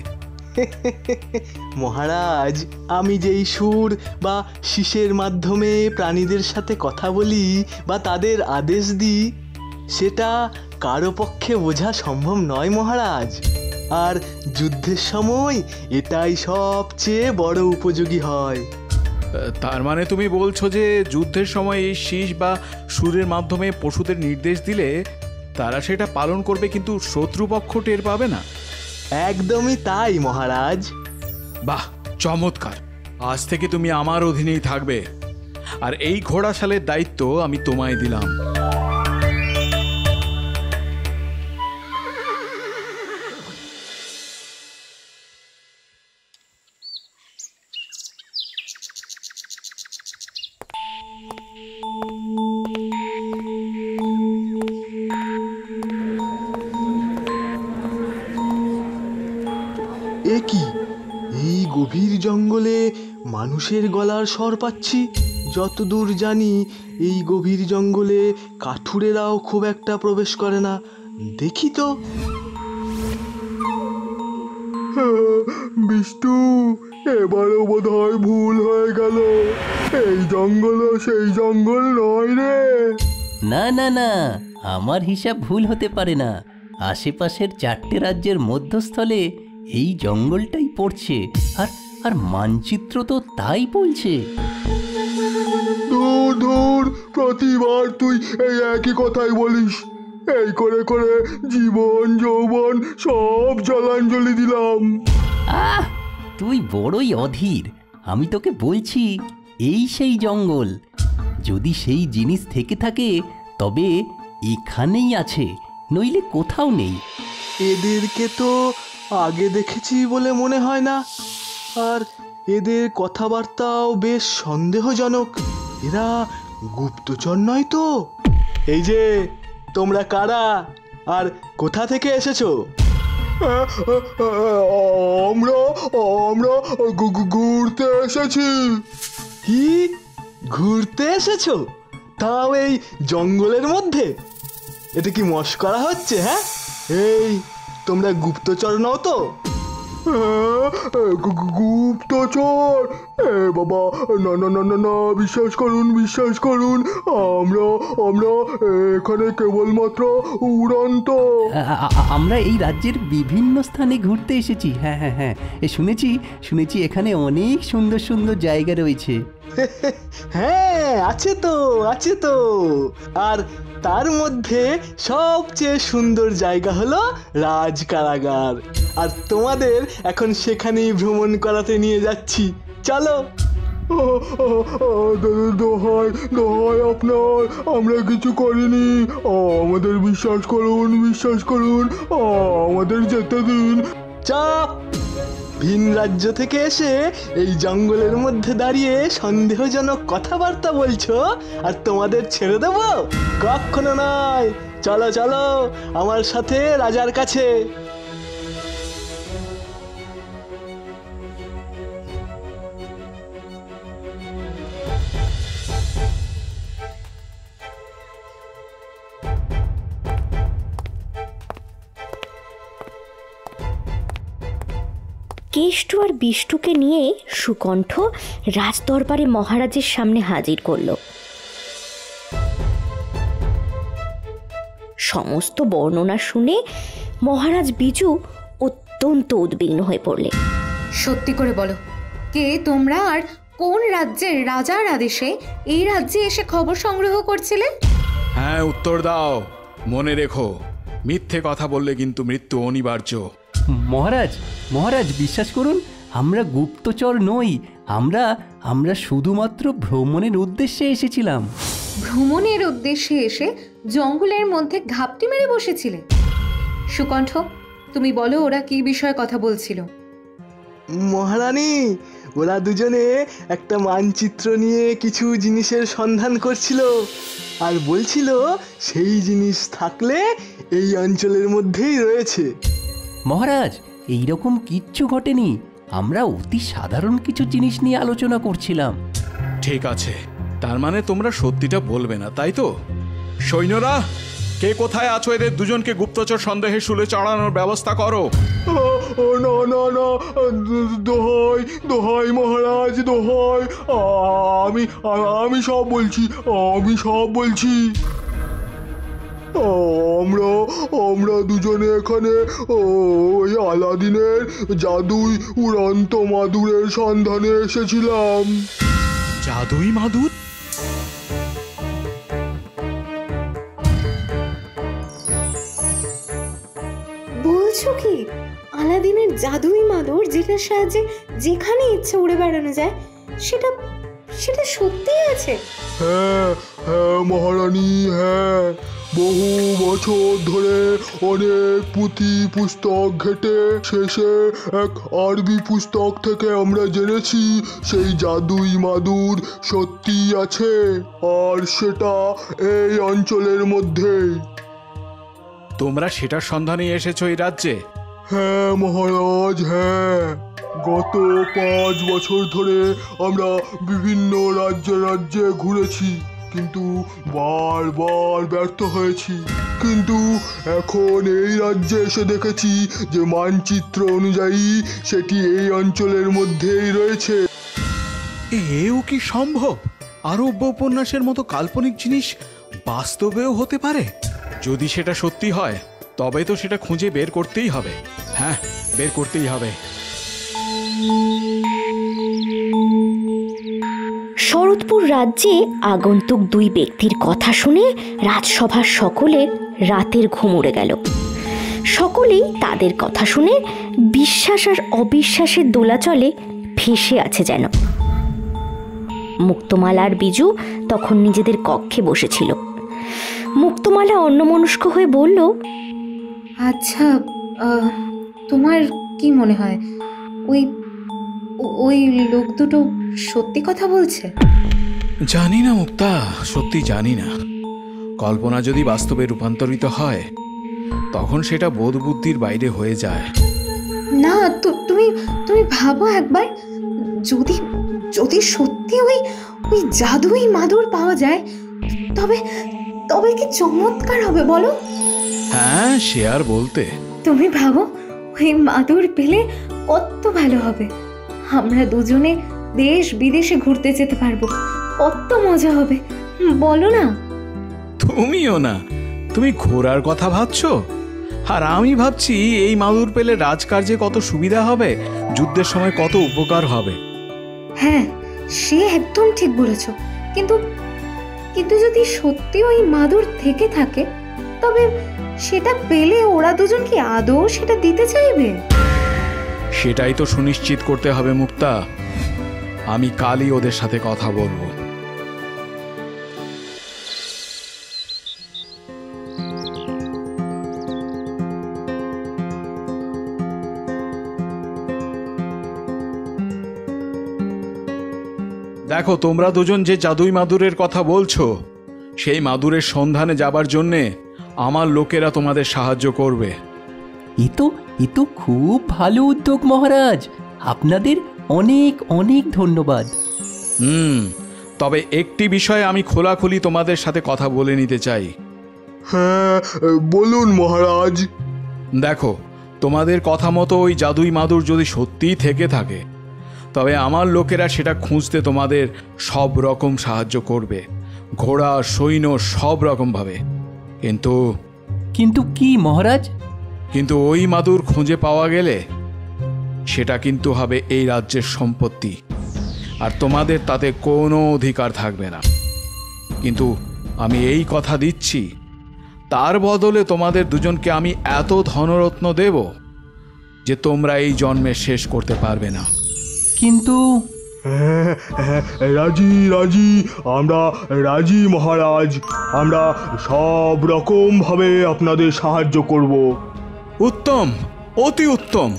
Speaker 10: মহারাজ, আমি যেই সুর বা শিসের মাধ্যমে প্রাণীদের সাথে কথা বলি বা তাদের আদেশ দিই, সেটা কারো পক্ষে বোঝা সম্ভব নয় মহারাজ। আর যুদ্ধের সময় এটাই সবচেয়ে বড় উপযোগী হয়।
Speaker 5: তার মানে তুমি বলছো যে যুদ্ধের সময় এই শীষ বা সুরের মাধ্যমে পশুদের নির্দেশ দিলে তারা সেটা পালন করবে, কিন্তু শত্রুপক্ষ টের পাবে না?
Speaker 10: একদমই তাই মহারাজ।
Speaker 5: বাহ, চমৎকার! আজ থেকে তুমি আমার অধীনেই থাকবে, আর এই ঘোড়াশালের দায়িত্ব আমি তোমায় দিলাম।
Speaker 10: এ কি? এই গভীর জঙ্গলে মানুষের গলার স্বর পাচ্ছি। যতদূর জানি এই গভীর জঙ্গলে কাঠুরেরাও খুব একটা প্রবেশ করে না। দেখি তো। বিষ্টু, এবারও বোধহয় ভুল হয়ে গেল। এই জঙ্গলও সেই জঙ্গল নয় রে।
Speaker 11: না না না, আমার হিসাব ভুল হতে পারে না। আশেপাশের 4টে রাজ্যের মধ্যস্থলে এই জঙ্গলটাই পড়ছে, আর আর মানচিত্র তো তাই বলছে।
Speaker 10: দূর দূর, প্রতিবার তুই এই একই কথাই বলিস। এই করে করে জীবন যৌবন সব জলাঞ্জলি দিলাম।
Speaker 11: আহ, তুই বড়ই অধীর। আমি তোকে বলছি, এই সেই জঙ্গল। যদি সেই জিনিস থেকে থাকে তবে এখানেই আছে, নইলে কোথাও নেই।
Speaker 10: এদেরকে তো আগে দেখেছি বলে মনে হয় না। আর এদের কথাবার্তাও বেশ সন্দেহজনক। এরা গুপ্তচর নয় তো? এই যে তোমরা কারা আর কোথা থেকে এসেছো? আমরা আমরা ঘুরতে এসেছি। কি ঘুরতে এসেছো? তাও এই জঙ্গলের মধ্যে? এটা কি মশকরা হচ্ছে? হ্যাঁ, এই তোমরা গুপ্তচর নও তো? গুপ্তচর? বাবা, না না না না না, বিশ্বাস করুন বিশ্বাস করুন, আমরা আমরা এখানে কেবলমাত্র উড়ন্ত।
Speaker 11: আমরা এই রাজ্যের বিভিন্ন স্থানে ঘুরতে এসেছি। হ্যাঁ হ্যাঁ হ্যাঁ, শুনেছি এখানে অনেক সুন্দর সুন্দর জায়গা রয়েছে।
Speaker 10: হ্যাঁ, আছে তো। আর তার মধ্যে সবচেয়ে সুন্দর জায়গা হলো রাজ কারাগার। আর তোমাদের এখন সেখানেই ভ্রমণ করাতে নিয়ে যাচ্ছি, চলো। দোহাই দোহাই আপনার, আমরা কিছু করিনি, আমাদের বিশ্বাস করুন, আমাদের যেতে দিন। চাপ! ভিন রাজ্য থেকে এসে এই জঙ্গলের মধ্যে দাঁড়িয়ে সন্দেহজনক কথাবার্তা বলছো, আর তোমাদের ছেড়ে দেব? কখনো নয়। চলো চলো আমার সাথে রাজার কাছে।
Speaker 1: কেষ্টু আর বিষ্টুকে নিয়ে সুকণ্ঠ রাজদরবারে মহারাজের সামনে হাজির করল। সমস্ত বর্ণনা শুনে মহারাজ বিজু অত্যন্ত উদ্বিগ্ন হয়ে পড়লেন।
Speaker 2: সত্যি করে বলো, কে তোমরা আর কোন রাজ্যের রাজার আদেশে এই রাজ্যে এসে খবর সংগ্রহ করছিলে?
Speaker 5: হ্যাঁ, উত্তর দাও। মনে রেখো, মিথ্যে কথা বললে কিন্তু মৃত্যু অনিবার্য।
Speaker 11: মহারাজ বিশ্বাস করুন, আমরা গুপ্তচর নই। আমরা শুধুমাত্র ভ্রমণের উদ্দেশ্যে এসেছিলাম।
Speaker 2: ভ্রমণের উদ্দেশ্যে এসে জঙ্গলের মধ্যে ঘাপটি মেরে বসেছিলে? সুকণ্ঠ, তুমি বলো ওরা কি বিষয়ে কথা বলছিল?
Speaker 10: মহারানী, ওরা দুজনে একটা মানচিত্র নিয়ে কিছু জিনিসের সন্ধান করছিল, আর বলছিল সেই জিনিস থাকলে এই অঞ্চলের মধ্যেই রয়েছে।
Speaker 11: মহারাজ, এইরকম কিচ্ছু ঘটেনি। আমরা অতি সাধারণ কিছু জিনিস নিয়ে আলোচনা করছিলাম।
Speaker 5: ঠিক আছে, তার মানে তোমরা সত্যিটা বলবে না, তাই তো? সৈন্যরা, কে কোথায় আছো? এদের দুজনকে গুপ্তচর সন্দেহে শুলে চড়ানোর ব্যবস্থা করো।
Speaker 10: না না না, দোহাই মহারাজ, দোহাই। আমি সব বলছি। আমরা দুজনে এখানে ওই আলাদিনের জাদুই উড়ন্ত মাদুরের সন্ধানে এসেছিলাম।
Speaker 5: জাদুই মাদুর?
Speaker 2: বলছো কি? আলাদিনের জাদুই মাদুর, যেটার সাহায্যে যেখানে ইচ্ছে উড়ে বেড়ানো যায়, সেটা সত্যিই আছে?
Speaker 10: হ্যাঁ মহারানী, হ্যাঁ। বহু বছর ধরে অনেক পুঁথি পুস্তক ঘেটে শেষে এক আরবি পুস্তক থেকে আমরা জেনেছি সেই জাদুই মাদুর সত্যি আছে, আর সেটা এই অঞ্চলের মধ্যেই।
Speaker 5: তোমরা সেটার সন্ধানে এসেছো এই রাজ্যে?
Speaker 10: হ্যাঁ মহারাজ, হ্যাঁ। গত 5 বছর ধরে আমরা বিভিন্ন রাজ্যে ঘুরেছি, কিন্তু বারবার ব্যর্থ হয়েছি। কিন্তু এখন এই রাজ্যে এসে দেখেছি যে মানচিত্র অনুযায়ী সেটি এই অঞ্চলের মধ্যেই রয়েছে।
Speaker 5: এও কি সম্ভব? আরব্য উপন্যাসের মতো কাল্পনিক জিনিস বাস্তবেও হতে পারে? যদি সেটা সত্যি হয় তবে তো সেটা খুঁজে বের করতেই হবে। হ্যাঁ, বের করতেই হবে।
Speaker 1: শরৎপুর রাজ্যে আগন্তুক 2 ব্যক্তির কথা শুনে রাজসভার সকলের রাতের ঘুম উড়ে গেল। সকলেই তাদের কথা শুনে বিশ্বাস আর অবিশ্বাসের দোলাচলে ভেসে আছে যেন। মুক্তমালা আর বিজু তখন নিজেদের কক্ষে বসেছিল। মুক্তমালা অন্যমনস্ক হয়ে বলল,
Speaker 2: আচ্ছা, তোমার কি মনে হয় ওই লোক দুটো সত্যি কথা বলছে?
Speaker 5: জানি না মুক্তা, সত্যি জানি না। কল্পনা যদি বাস্তবে রূপান্তরিত হয় তখন সেটা বোধ বুদ্ধির বাইরে হয়ে যায়।
Speaker 2: না, তুমি তুমি ভাবো একবার, যদি যদি সত্যি ওই ওই জাদুই মাদুর পাওয়া যায়, তবে তবে কি চমৎকার হবে বলো?
Speaker 5: হ্যাঁ, সে আর বলতে।
Speaker 2: তুমি ভাবো ওই মাদুর পেলে কত ভালো হবে। আমরা দুজনে দেশ বিদেশে ঘুরতে যেতে পারবো, কত মজা হবে বলো না?
Speaker 5: তুমিও না, তুমি ঘোরার কথা ভাবছো, আর আমি ভাবছি এই মাদুর পেলে রাজকার্যে কত সুবিধা হবে, যুদ্ধের সময় কত উপকার হবে।
Speaker 2: হ্যাঁ, সে একদম ঠিক বলেছ। কিন্তু কিন্তু যদি সত্যি ওই মাদুর থেকে থাকে, তবে সেটা পেলে ওরা দুজন কি আদৌ সেটা দিতে চাইবে?
Speaker 5: সেটাই তো সুনিশ্চিত করতে হবে মুক্তা। আমি কালই ওদের সাথে কথা বলবো। দেখো, তোমরা দুজন যে জাদুই মাদুরের কথা বলছো, সেই মাদুরের সন্ধানে যাবার জন্যে আমার লোকেরা তোমাদের সাহায্য করবে।
Speaker 11: এ তো খুব ভালো উদ্যোগ মহারাজ, আপনাদের অনেক অনেক ধন্যবাদ।
Speaker 5: তবে একটি বিষয়ে আমি খোলাখুলি তোমাদের সাথে কথা বলে নিতে চাই।
Speaker 8: হ্যাঁ, বলুন মহারাজ।
Speaker 5: দেখো, তোমাদের কথা মতো ওই জাদুই মাদুর যদি সত্যিই থেকে থাকে, তবে আমার লোকেরা সেটা খুঁজতে তোমাদের সব রকম সাহায্য করবে, ঘোড়া সৈন্য সব রকমভাবে। কিন্তু
Speaker 11: কি মহারাজ?
Speaker 5: কিন্তু ওই মাদুর খুঁজে পাওয়া গেলে সেটা কিন্তু হবে এই রাজ্যের সম্পত্তি, আর তোমাদের তাতে কোনো অধিকার থাকবে না। কিন্তু আমি এই কথা দিচ্ছি, তার বদলে তোমাদের দুজনকে আমি এত ধনরত্ন দেব যে তোমরা এই জন্মে শেষ করতে পারবে না।
Speaker 11: কিন্তু
Speaker 8: রাজি রাজি, আমরা রাজি মহারাজ। আমরা সব রকম ভাবে আপনাদের সাহায্য করব।
Speaker 5: উত্তম, অতি উত্তম।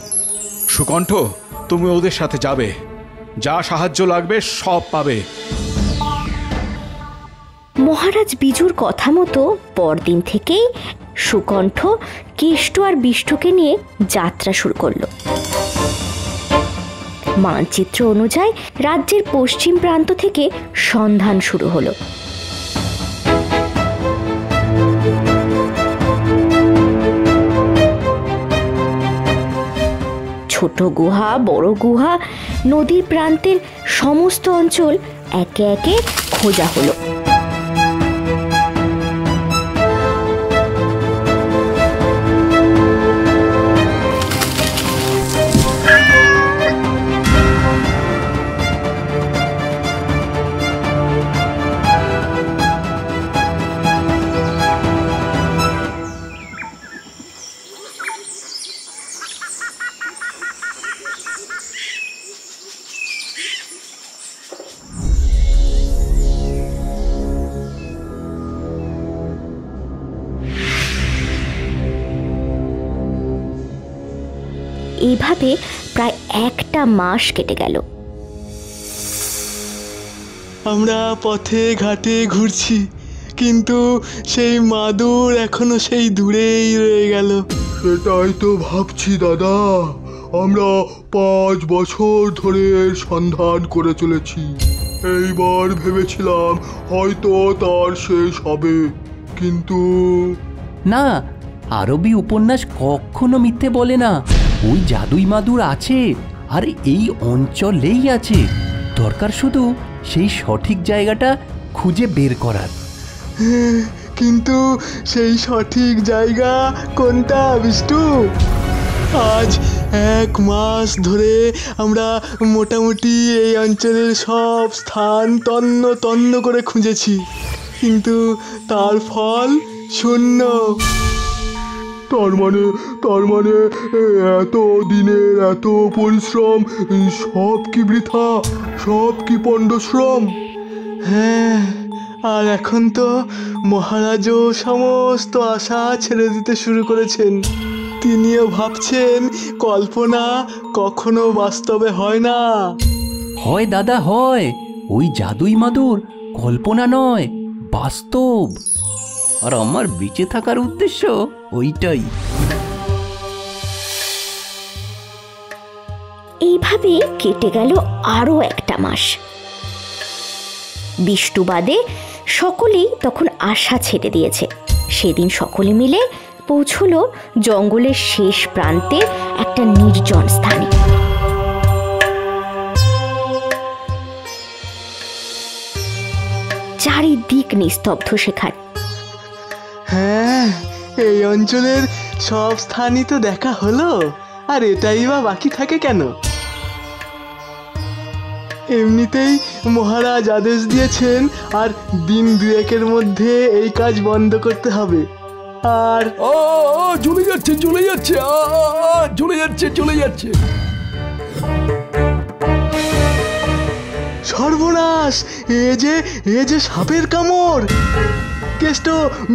Speaker 5: সুকণ্ঠ, তুমি ওদের সাথে যাবে, যা সাহায্য লাগবে সব পাবে।
Speaker 1: মহারাজ বিজুর কথা মতো পরদিন থেকেই সুকণ্ঠ কেষ্ট আর বিষ্টুকে নিয়ে যাত্রা শুরু করলো। মানচিত্র অনুযায়ী রাজ্যের পশ্চিম প্রান্ত থেকে সন্ধান শুরু হলো। ছোট গুহা, বড় গুহা, নদীর প্রান্তের সমস্ত অঞ্চল একে একে খোঁজা হলো। এইভাবে প্রায় একটা মাস কেটে গেল।
Speaker 10: আমরা পথে ঘাটে ঘুরছি, কিন্তু সেই মাদুর এখনো সেই দূরেই রয়ে গেল।
Speaker 8: সেটাই তো ভাবছি দাদা, আমরা 5 বছর ধরে সন্ধান করে চলেছি। এইবার ভেবেছিলাম হয়তো তার শেষ হবে, কিন্তু
Speaker 11: না, আরবি উপন্যাস কখনো মিথ্যে বলে না। ওই জাদুই মাদুর আছে, আর এই অঞ্চলেই আছে। দরকার শুধু সেই সঠিক জায়গাটা খুঁজে বের করার।
Speaker 10: কিন্তু সেই সঠিক জায়গা কোনটা বিষ্টু? আজ 1 মাস ধরে আমরা মোটামুটি এই অঞ্চলের সব স্থান তন্ন তন্ন করে খুঁজেছি, কিন্তু তার ফল শূন্য।
Speaker 8: তার মানে এত দিনের এত পরিশ্রম সব কি বৃথা, সব কি পণ্ডশ্রম?
Speaker 10: হ্যাঁ, আর এখন তো মহারাজও সমস্ত আশা ছেড়ে দিতে শুরু করেছেন। তিনিও ভাবছেন কল্পনা কখনো বাস্তবে হয় না।
Speaker 11: হয় দাদা হয়, ওই জাদুই মাদুর কল্পনা নয়, বাস্তব। আর আমার বেঁচে থাকার উদ্দেশ্য ওইটাই।
Speaker 1: এইভাবে কেটে গেল আরো একটা মাস। বিষ্টু বাদে সকলেই তখন আশা ছেড়ে দিয়েছে। সেদিন সকলে মিলে পৌঁছলো জঙ্গলের শেষ প্রান্তে একটা নির্জন স্থানে। চারিদিক নিস্তব্ধ সেখানে।
Speaker 10: হ্যাঁ, এই অঞ্চলের সব স্থানই তো দেখা হলো, আর এটাই বা বাকি থাকে কেন? এমনিতেই মহারাজ আদেশ দিয়েছেন আর দিন দুয়েকের মধ্যে এই কাজ বন্ধ করতে হবে। আর
Speaker 8: চলে যাচ্ছে চলে যাচ্ছে চলে যাচ্ছে চলে যাচ্ছে।
Speaker 10: সর্বনাশ! এ যে সাপের কামড়! কেষ্ট,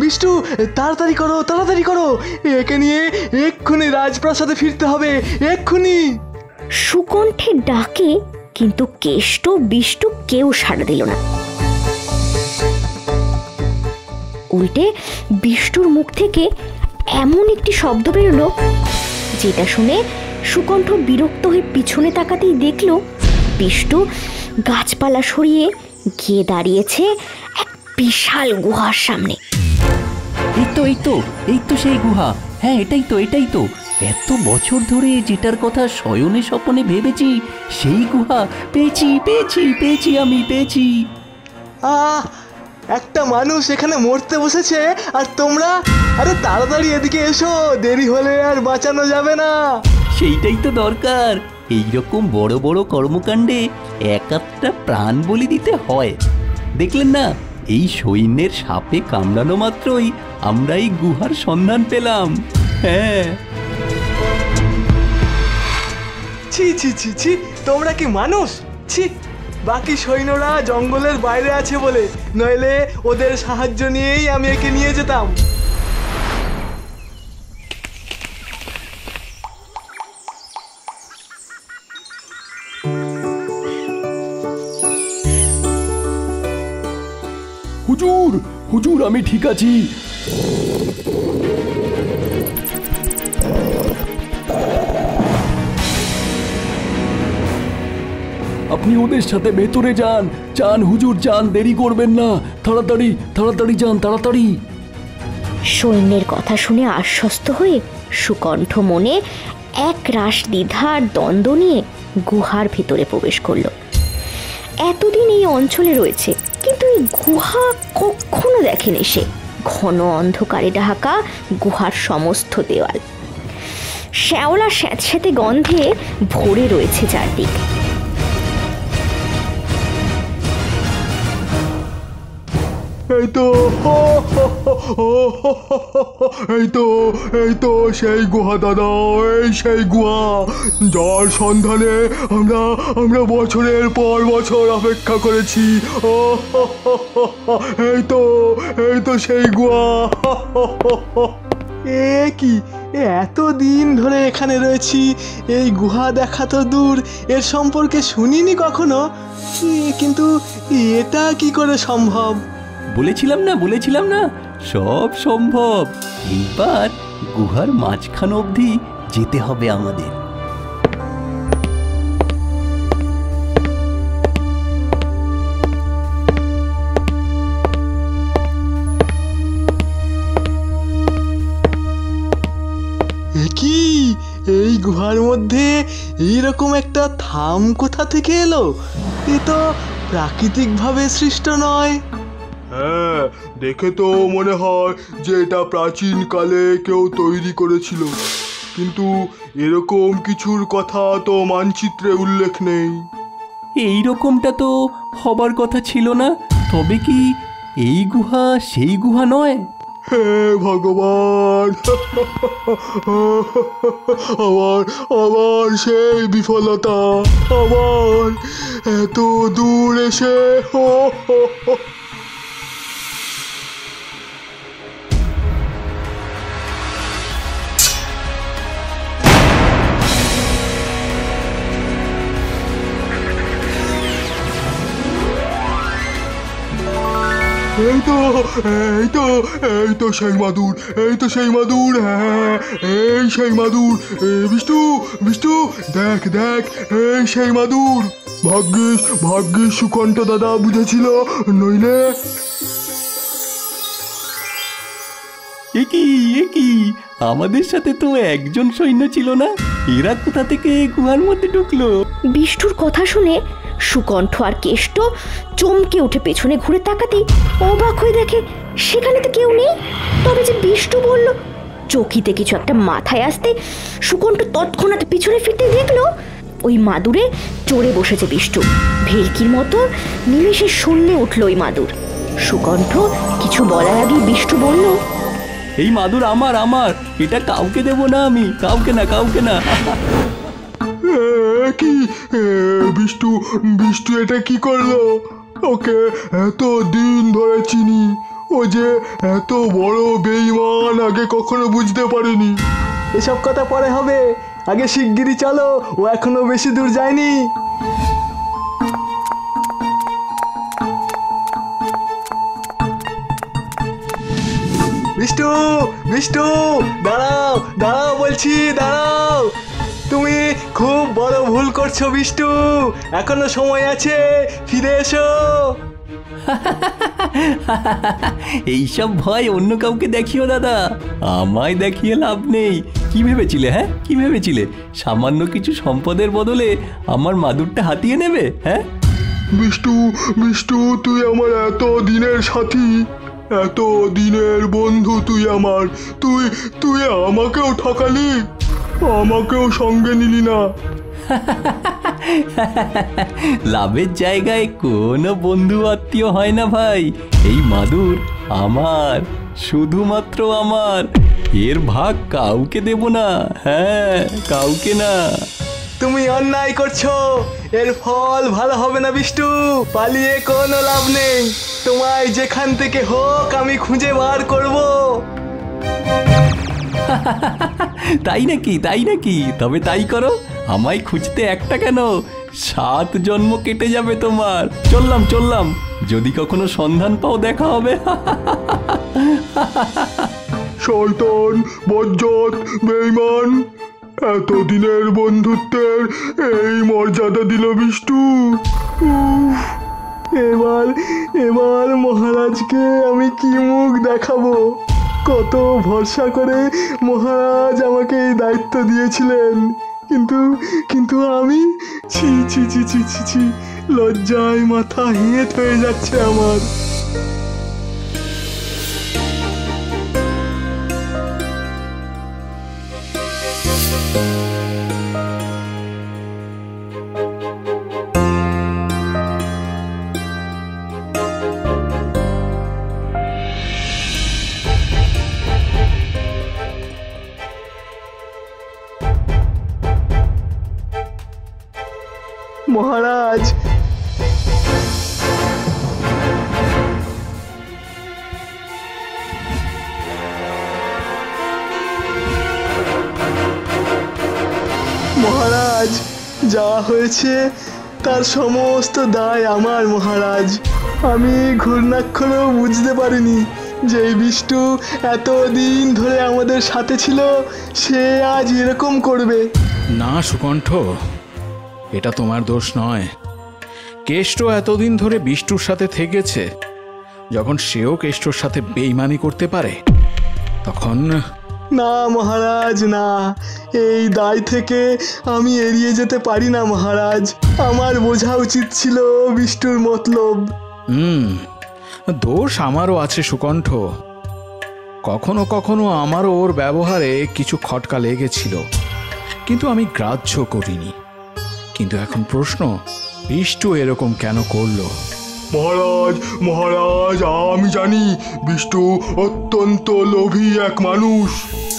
Speaker 10: বিষ্টু, তাড়াতাড়ি করো তাড়াতাড়ি করো, একে নিয়ে এক্ষুনি রাজপ্রাসাদে ফিরতে হবে, এক্ষুনি।
Speaker 1: সুকণ্ঠের ডাকে কিন্তু কেষ্ট বিষ্টু কেউ সাড়া দিল না। উল্টে বিষ্টুর মুখ থেকে এমন একটি শব্দ বেরোলো যেটা শুনে সুকণ্ঠ বিরক্ত হয়ে পিছনে তাকাতেই দেখল বিষ্টু গাছপালা সরিয়ে গিয়ে দাঁড়িয়েছে এক বিশাল গুহার সামনে।
Speaker 11: এই তো সেই গুহা। হ্যাঁ, এটাই তো এত বছর ধরে যেটার কথা শয়নে স্বপনে ভেবেছি, সেই গুহা পেয়েছি আমি।
Speaker 10: একটা মানুষ এখানে মরতে বসেছে আর তোমরা? আরে তাড়াতাড়ি এদিকে এসো, দেরি হলে আর বাঁচানো যাবে না।
Speaker 11: সেইটাই তো দরকার। এইরকম বড় বড় কর্মকাণ্ডে একাত্তা প্রাণ বলি দিতে হয়। দেখলেন না, এই সৈন্যের সাপে কামড়ানো মাত্রই আমরা এই গুহার সন্ধান পেলাম। হ্যাঁ,
Speaker 10: ছি ছি ছি ছি, তোমরা কি মানুষ? ছি! বাকি সৈন্যরা জঙ্গলের বাইরে আছে বলে, নইলে ওদের সাহায্য নিয়েই আমি একে নিয়ে যেতাম।
Speaker 8: হুজুর আমি ঠিক আছি। আপনি ওদের সাথে ভেতরে যান হুজুর, যান, দেরি করবেন না, তাড়াতাড়ি যান, তাড়াতাড়ি।
Speaker 1: সৈন্যের কথা শুনে আশ্বস্ত হয়ে সুকণ্ঠ মনে এক রাশ দ্বিধা আর দ্বন্দ্ব নিয়ে গুহার ভিতরে প্রবেশ করলো। এতদিন এই অঞ্চলে রয়েছে, কিন্তু এই গুহা কখনো দেখেনি সে। ঘন অন্ধকারে ঢাকা গুহার সমস্ত দেওয়াল, শ্যাওলা স্যাঁতস্যাঁতে গন্ধে ভরে রয়েছে চারদিক।
Speaker 8: এই তো সেই গুহা দাদা, সেই গুহা যার সন্ধানে আমরা বছরের পর বছর অপেক্ষা করেছি। এই তো সেই গুহা।
Speaker 10: কি এতদিন ধরে এখানে রয়েছি, এই গুহা দেখা তো দূর, এর সম্পর্কে শুনিনি কখনো। কিন্তু এটা কি করে সম্ভব?
Speaker 11: বলেছিলাম না সব সম্ভব। এইবার গুহার মাঝখান অবধি যেতে হবে আমাদের।
Speaker 10: কি এই গুহার মধ্যে এইরকম একটা থাম কোথা থেকে এলো? এ তো প্রাকৃতিকভাবে সৃষ্ট নয়।
Speaker 8: হ্যাঁ, দেখে তো মনে হয় যে এটা প্রাচীনকালে কেউ তৈরি করেছিল, কিন্তু এরকম কিছুর কথা তো মানচিত্রে উল্লেখ নেই।
Speaker 11: এই রকমটা তো হবার কথা ছিল না। তবে কি এই গুহা সেই গুহা নয়?
Speaker 8: হে ভগবান, আমার সেই বিফলতা, আমার এত দূর এসে। এই তো এই তো এই তো সেই মাদুর, এই তো সেই মাদুর, হ্যাঁ এই সেই মাদুর। বিষ্টু বিষ্টু দেখ দেখ, এই সেই মাদুর। ভাগ্যিস ভাগ্যিস সুকণ্ঠ দাদা বুঝেছিল, নইলে।
Speaker 11: একি আমাদের সাথে তো একজন সৈন্য ছিল না, এরা কোথা থেকে গুহার মধ্যে ঢুকলো?
Speaker 1: বিষ্টুর কথা শুনে সুকণ্ঠ আর কেষ্ট চমকে উঠে পেছনে ঘুরে তাকাতেই অবাক হয়ে দেখে সেখানে তো কেউ নেই। তবে যে বিষ্টু বলল, চকিতে কিছু একটা মাথায় আসতে সুকণ্ঠ তৎক্ষণাৎ পিছনে ফিরতে দেখলো ওই মাদুরে চড়ে বসেছে বিষ্টু। ভেলকির মতো নিমেষে শূন্যে উঠল ওই মাদুর। সুকণ্ঠ কিছু বলার আগেই বিষ্টু বলল,
Speaker 11: এই মাদুর আমার, আমার, এটা কাউকে দেব না আমি, কাউকে না, কাউকে না।
Speaker 8: কি বিষ্টু বিষ্টু এটা কি করলো? ওকে এত দিন ধরে চিনি, ও যে এত বড় বেঈমান আগে কখনো বুঝতে পারিনি।
Speaker 10: এসব কথা পরে হবে, আগে শিগগিরই চলো, ও এখনো বেশি দূর যায়নি। বিষ্টু বিষ্টু দাঁড়াও দাঁড়াও বলছি, দাঁড়াও। তুমি খুব বড় ভুল করছো বিষ্টু, এখনো সময় আছে, ফিরে এসো।
Speaker 11: এইসব ভয় অন্য কাউকে দেখিও দাদা, আমায় দেখিয়ে লাভ নেই। কি ভেবেছিলে, হ্যাঁ কি ভেবেছিলে সামান্য কিছু সম্পদের বদলে আমার মাদুরটা হাতিয়ে নেবে? হ্যাঁ
Speaker 8: বিষ্টু বিষ্টু তুই আমার এত দিনের সাথী, এত দিনের বন্ধু তুই আমার, তুই তুই আমাকেও ঠকালি, আমাকেও সঙ্গে নিলি না।
Speaker 11: লাভের জায়গায় কোনো বন্ধু আত্মীয় হয় না ভাই। এই মাদুর আমার, শুধুমাত্র আমার, এর ভাগ কাউকে দেব না, হ্যাঁ কাউকে না।
Speaker 10: তুমি অন্যায় করছো, এর ফল ভালো হবে না বিষ্টু, পালিয়ে কোনো লাভ নেই, তোমায় যেখান থেকে হোক আমি খুঁজে বার করব।
Speaker 11: তাই নাকি, তাই নাকি? তবে তাই করো, আমায় খুঁজতে একটা কেন 7 জন্ম কেটে যাবে তোমার। চললাম চললাম, যদি কখনো সন্ধান পাও দেখা হবে।
Speaker 8: শয়তান, বজ্জাত, বেঈমান, এতদিনের বন্ধুত্বের এই মর্যাদা দিল বিষ্টু।
Speaker 10: এবার এবার মহারাজকে আমি কি মুখ দেখাবো? কত ভরসা করে মহারাজ আমাকে এই দায়িত্ব দিয়েছিলেন, কিন্তু কিন্তু আমি, ছি ছি ছি ছি ছি ছি, লজ্জায় মাথা হেঁট হয়ে যাচ্ছে আমার। মহারাজ, মহারাজ যা হয়েছে তার সমস্ত দায় আমার মহারাজ। আমি ঘূর্ণাক্ষরেও বুঝতে পারিনি যে বিষ্টু এতদিন ধরে আমাদের সাথে ছিল, সে আজ এরকম করবে।
Speaker 5: না সুকণ্ঠ, এটা তোমার দোষ নয়। কেষ্ট এতদিন ধরে বিষ্টুর সাথে থেকেছে, যখন সেও কেষ্টর সাথে বেইমানি করতে পারে তখন।
Speaker 10: না মহারাজ না, এই দায় থেকে আমি এড়িয়ে যেতে পারি না মহারাজ। আমার বোঝা উচিত ছিল বিষ্টুর মতলব।
Speaker 5: দোষ আমারও আছে সুকণ্ঠ। কখনো কখনো আমারও ওর ব্যবহারে কিছু খটকা লেগেছিল, কিন্তু আমি গ্রাহ্য করিনি। কিন্তু এখন প্রশ্ন, বিষ্টু এরকম কেন করলো?
Speaker 8: মহারাজ মহারাজ আমি জানি বিষ্টু অত্যন্ত লোভী এক মানুষ,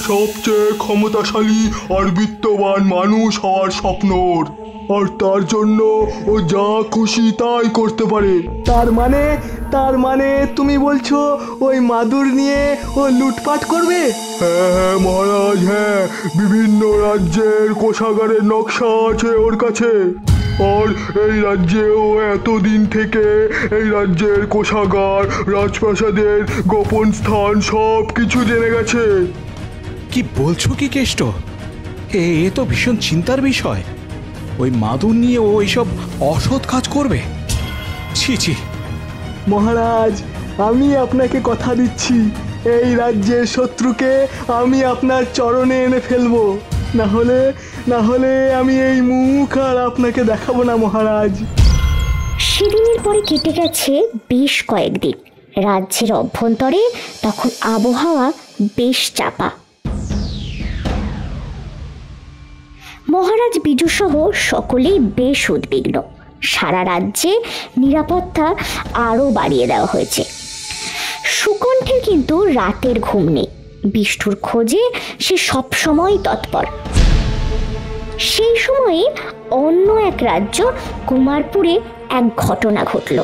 Speaker 8: সবচেয়ে ক্ষমতাশালী আর বিত্তবান মানুষ হওয়ার স্বপ্ন ওর, আর তার জন্য ও যা খুশি তাই করতে পারে।
Speaker 10: তার মানে তুমি বলছো ওই মাদুর নিয়ে ও লুটপাট করবে?
Speaker 8: হ্যাঁ হ্যাঁ মহারাজ, হ্যাঁ, বিভিন্ন রাজ্যের কোষাগারের নকশা আছে ওর কাছে। ও আর এই রাজ্যেও এতদিন থেকে এই রাজ্যের কোষাগার, রাজপ্রাসাদের গোপন স্থান সব কিছু জেনে গেছে।
Speaker 5: কি বলছো কি কেষ্ট? এ তো ভীষণ চিন্তার বিষয়। ওই মাদুর নিয়ে ও এইসব অসৎ কাজ করবে? ছি ছি।
Speaker 10: মহারাজ, আমি আপনাকে কথা দিচ্ছি, এই রাজ্যের শত্রুকে আমি আপনার চরণে এনে ফেলবো। না হলে আমি এই মুখ আর আপনাকে দেখাবো না মহারাজ।
Speaker 1: সেদিনের পরে কেটে গেছে বেশ কয়েকদিন। রাজ্যের অভ্যন্তরে তখন আবহাওয়া বেশ চাপা। মহারাজ বিজু সহ সকলেই বেশ উদ্বিগ্ন। সারা রাজ্যে নিরাপত্তা আরও বাড়িয়ে দেওয়া হয়েছে। সুকণ্ঠের কিন্তু রাতের ঘুম নেই। বিষ্ণুর খোঁজে সে সবসময় তৎপর। সেই সময়ে অন্য এক রাজ্য কুমারপুরে এক ঘটনা ঘটল।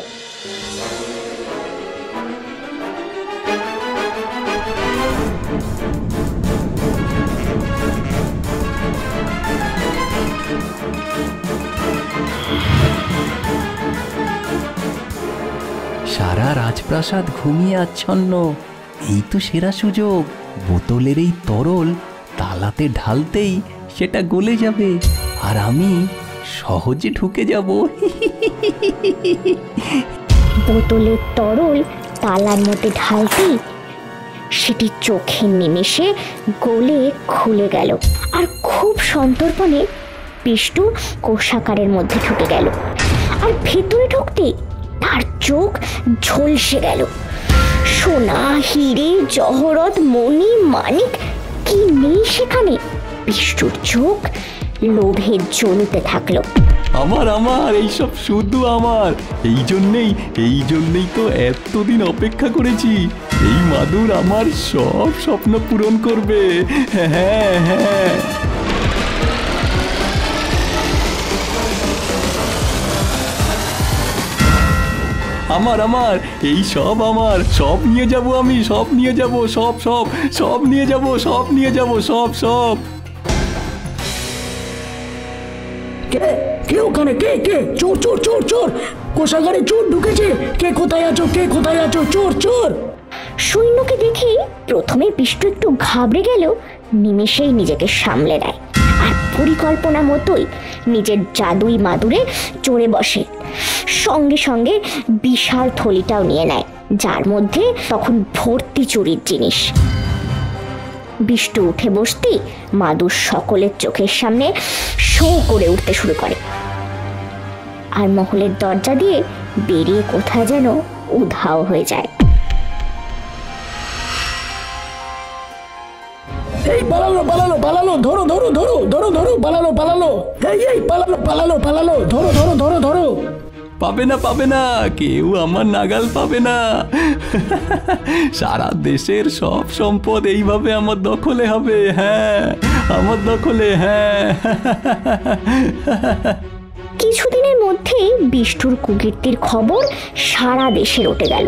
Speaker 11: সারা রাজপ্রাসাদ ঘুমিয়ে আচ্ছন্ন। এই তো সেরা সুযোগ। বোতলের এই তরল তালাতে ঢালতেই সেটা গলে যাবে, আর আমি সহজে ঢুকে যাব।
Speaker 1: বোতলের তরল তালার মধ্যে ঢালতেই সেটি চোখের নিমেষে গলে খুলে গেল, আর খুব সন্তর্পণে বিষ্ণু কোষাগারের মধ্যে ঢুকে গেল। আর ভেতরে ঢুকতেই তার চোখ ঝলসে গেল। সোনা, হিরে, জহরত, মণি, মানিক কি নেই সেখানে। বিষ্ণুর চোখ লোভে জ্বলতে থাকলো।
Speaker 11: আমার এইসব শুধু আমার। এই জন্যেই তো এতদিন অপেক্ষা করেছি। এই মাদুর আমার সব স্বপ্ন পূরণ করবে। হ্যাঁ হ্যাঁ। আমার এই সব আমার। সব নিয়ে যাব আমি, সব নিয়ে যাব, সব নিয়ে যাব, সব।
Speaker 7: কে ওখানে? কে? চোর! কোষাগারে চোর ঢুকেছে। কে কোথায় আছো? চোর!
Speaker 1: সৈন্যকে দেখে প্রথমে বিষ্ণু একটু ঘাবড়ে গেল, নিমেষেই নিজেকে সামলে নেয় আর পরিকল্পনা মতোই নিজের জাদুই মাদুরে চড়ে বসে। সঙ্গে সঙ্গে বিশাল থলিটাও নিয়ে নেয়, যার মধ্যে তখন ভর্তি চুরির জিনিস। বিষ্ণু উঠে বসতেই মাদুর সকলের চোখের সামনে শো করে উঠতে শুরু করে, আর মহলের দরজা দিয়ে বেরিয়ে কোথায় যেন উধাও হয়ে যায়।
Speaker 7: এই পালালো, ধরো, পালালো। এই পালালো, ধরো।
Speaker 11: পাবে না, কেউ আমার নাগাল পাবে না। সারা দেশের সব সম্পদ এইভাবে আমার দখলে হবে। হ্যাঁ, আমার দখলে। হ্যাঁ।
Speaker 1: কিছুদিনের মধ্যেই বিষ্ণুর কুকীর্তির খবর সারা দেশে রটে গেল।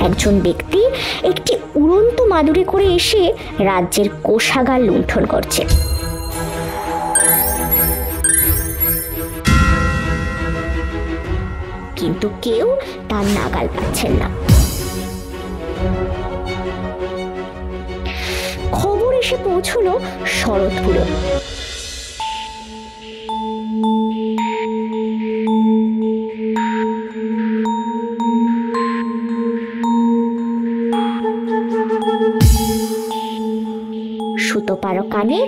Speaker 1: একজন ব্যক্তি একটি উড়ন্ত মাদুরে করে এসে রাজ্যের কোষাগার লুণ্ঠন করছে। কিন্তু কেউ তার নাগাল পাচ্ছেন না। খবর এসে পৌঁছলো শরৎপুরে। সুতোপার কানে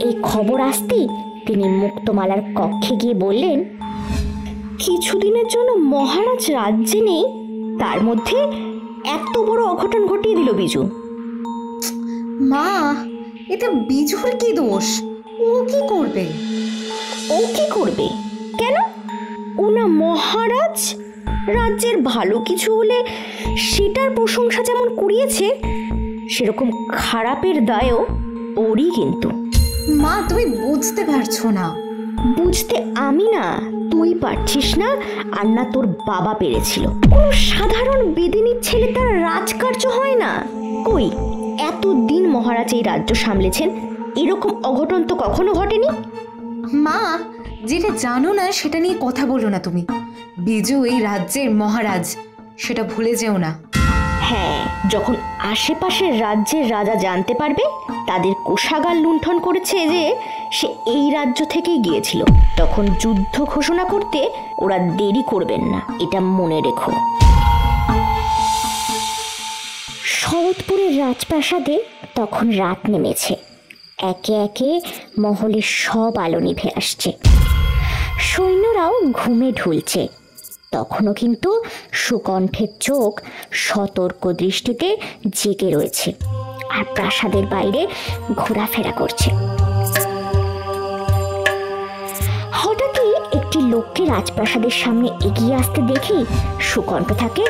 Speaker 1: এই খবর আসতেই তিনি মুক্তমালার কক্ষে গিয়ে বললেন, কিছুদিনের জন্য মহারাজ রাজ্যে নেই, তার মধ্যে এত বড় অঘটন ঘটিয়ে দিল বিজু।
Speaker 2: মা, এটা বিজুর কি দোষ? ও কি করবে?
Speaker 1: কেন? ও না মহারাজ? রাজ্যের ভালো কিছু হলে সেটার প্রশংসা যেমন কুড়িয়েছে, সেরকম খারাপের দায়ও ওরই। কিন্তু
Speaker 2: মা, তুমি বুঝতে পারছো না।
Speaker 1: বুঝতে আমি না, তুই পারছিস না, আর না তোর বাবা পেরেছিল। কোনো সাধারণ বেদিনীর ছেলে তার রাজকার্য হয় না। কই, এতদিন মহারাজ এই রাজ্য সামলেছেন, এরকম অঘটন তো কখনো ঘটেনি।
Speaker 2: মা, যেটা জানো না সেটা নিয়ে কথা বলো না তুমি। বিজু এই রাজ্যের মহারাজ, সেটা ভুলে যেও না।
Speaker 1: হ্যাঁ, যখন আশেপাশের রাজ্যের রাজা জানতে পারবে তাদের কোষাগার লুণ্ঠন করেছে যে সে এই রাজ্য থেকেই গিয়েছিল, তখন যুদ্ধ ঘোষণা করতে ওরা দেরি করবেন না, এটা মনে রেখো। শরৎপুরের রাজপ্রাসাদে তখন রাত নেমেছে। একে একে মহলের সব আলো নিভে আসছে, সৈন্যরাও ঘুমে ঢুলছে। তখনও কিন্তু সুকণ্ঠের চোখ সতর্ক দৃষ্টিতে জেগে রয়েছে আর প্রাসাদের বাইরে ঘোরাফেরা করছে। হঠাৎই একটি লোককে রাজপ্রাসাদের সামনে এগিয়ে আসতে দেখি সুকণ্ঠ তাকে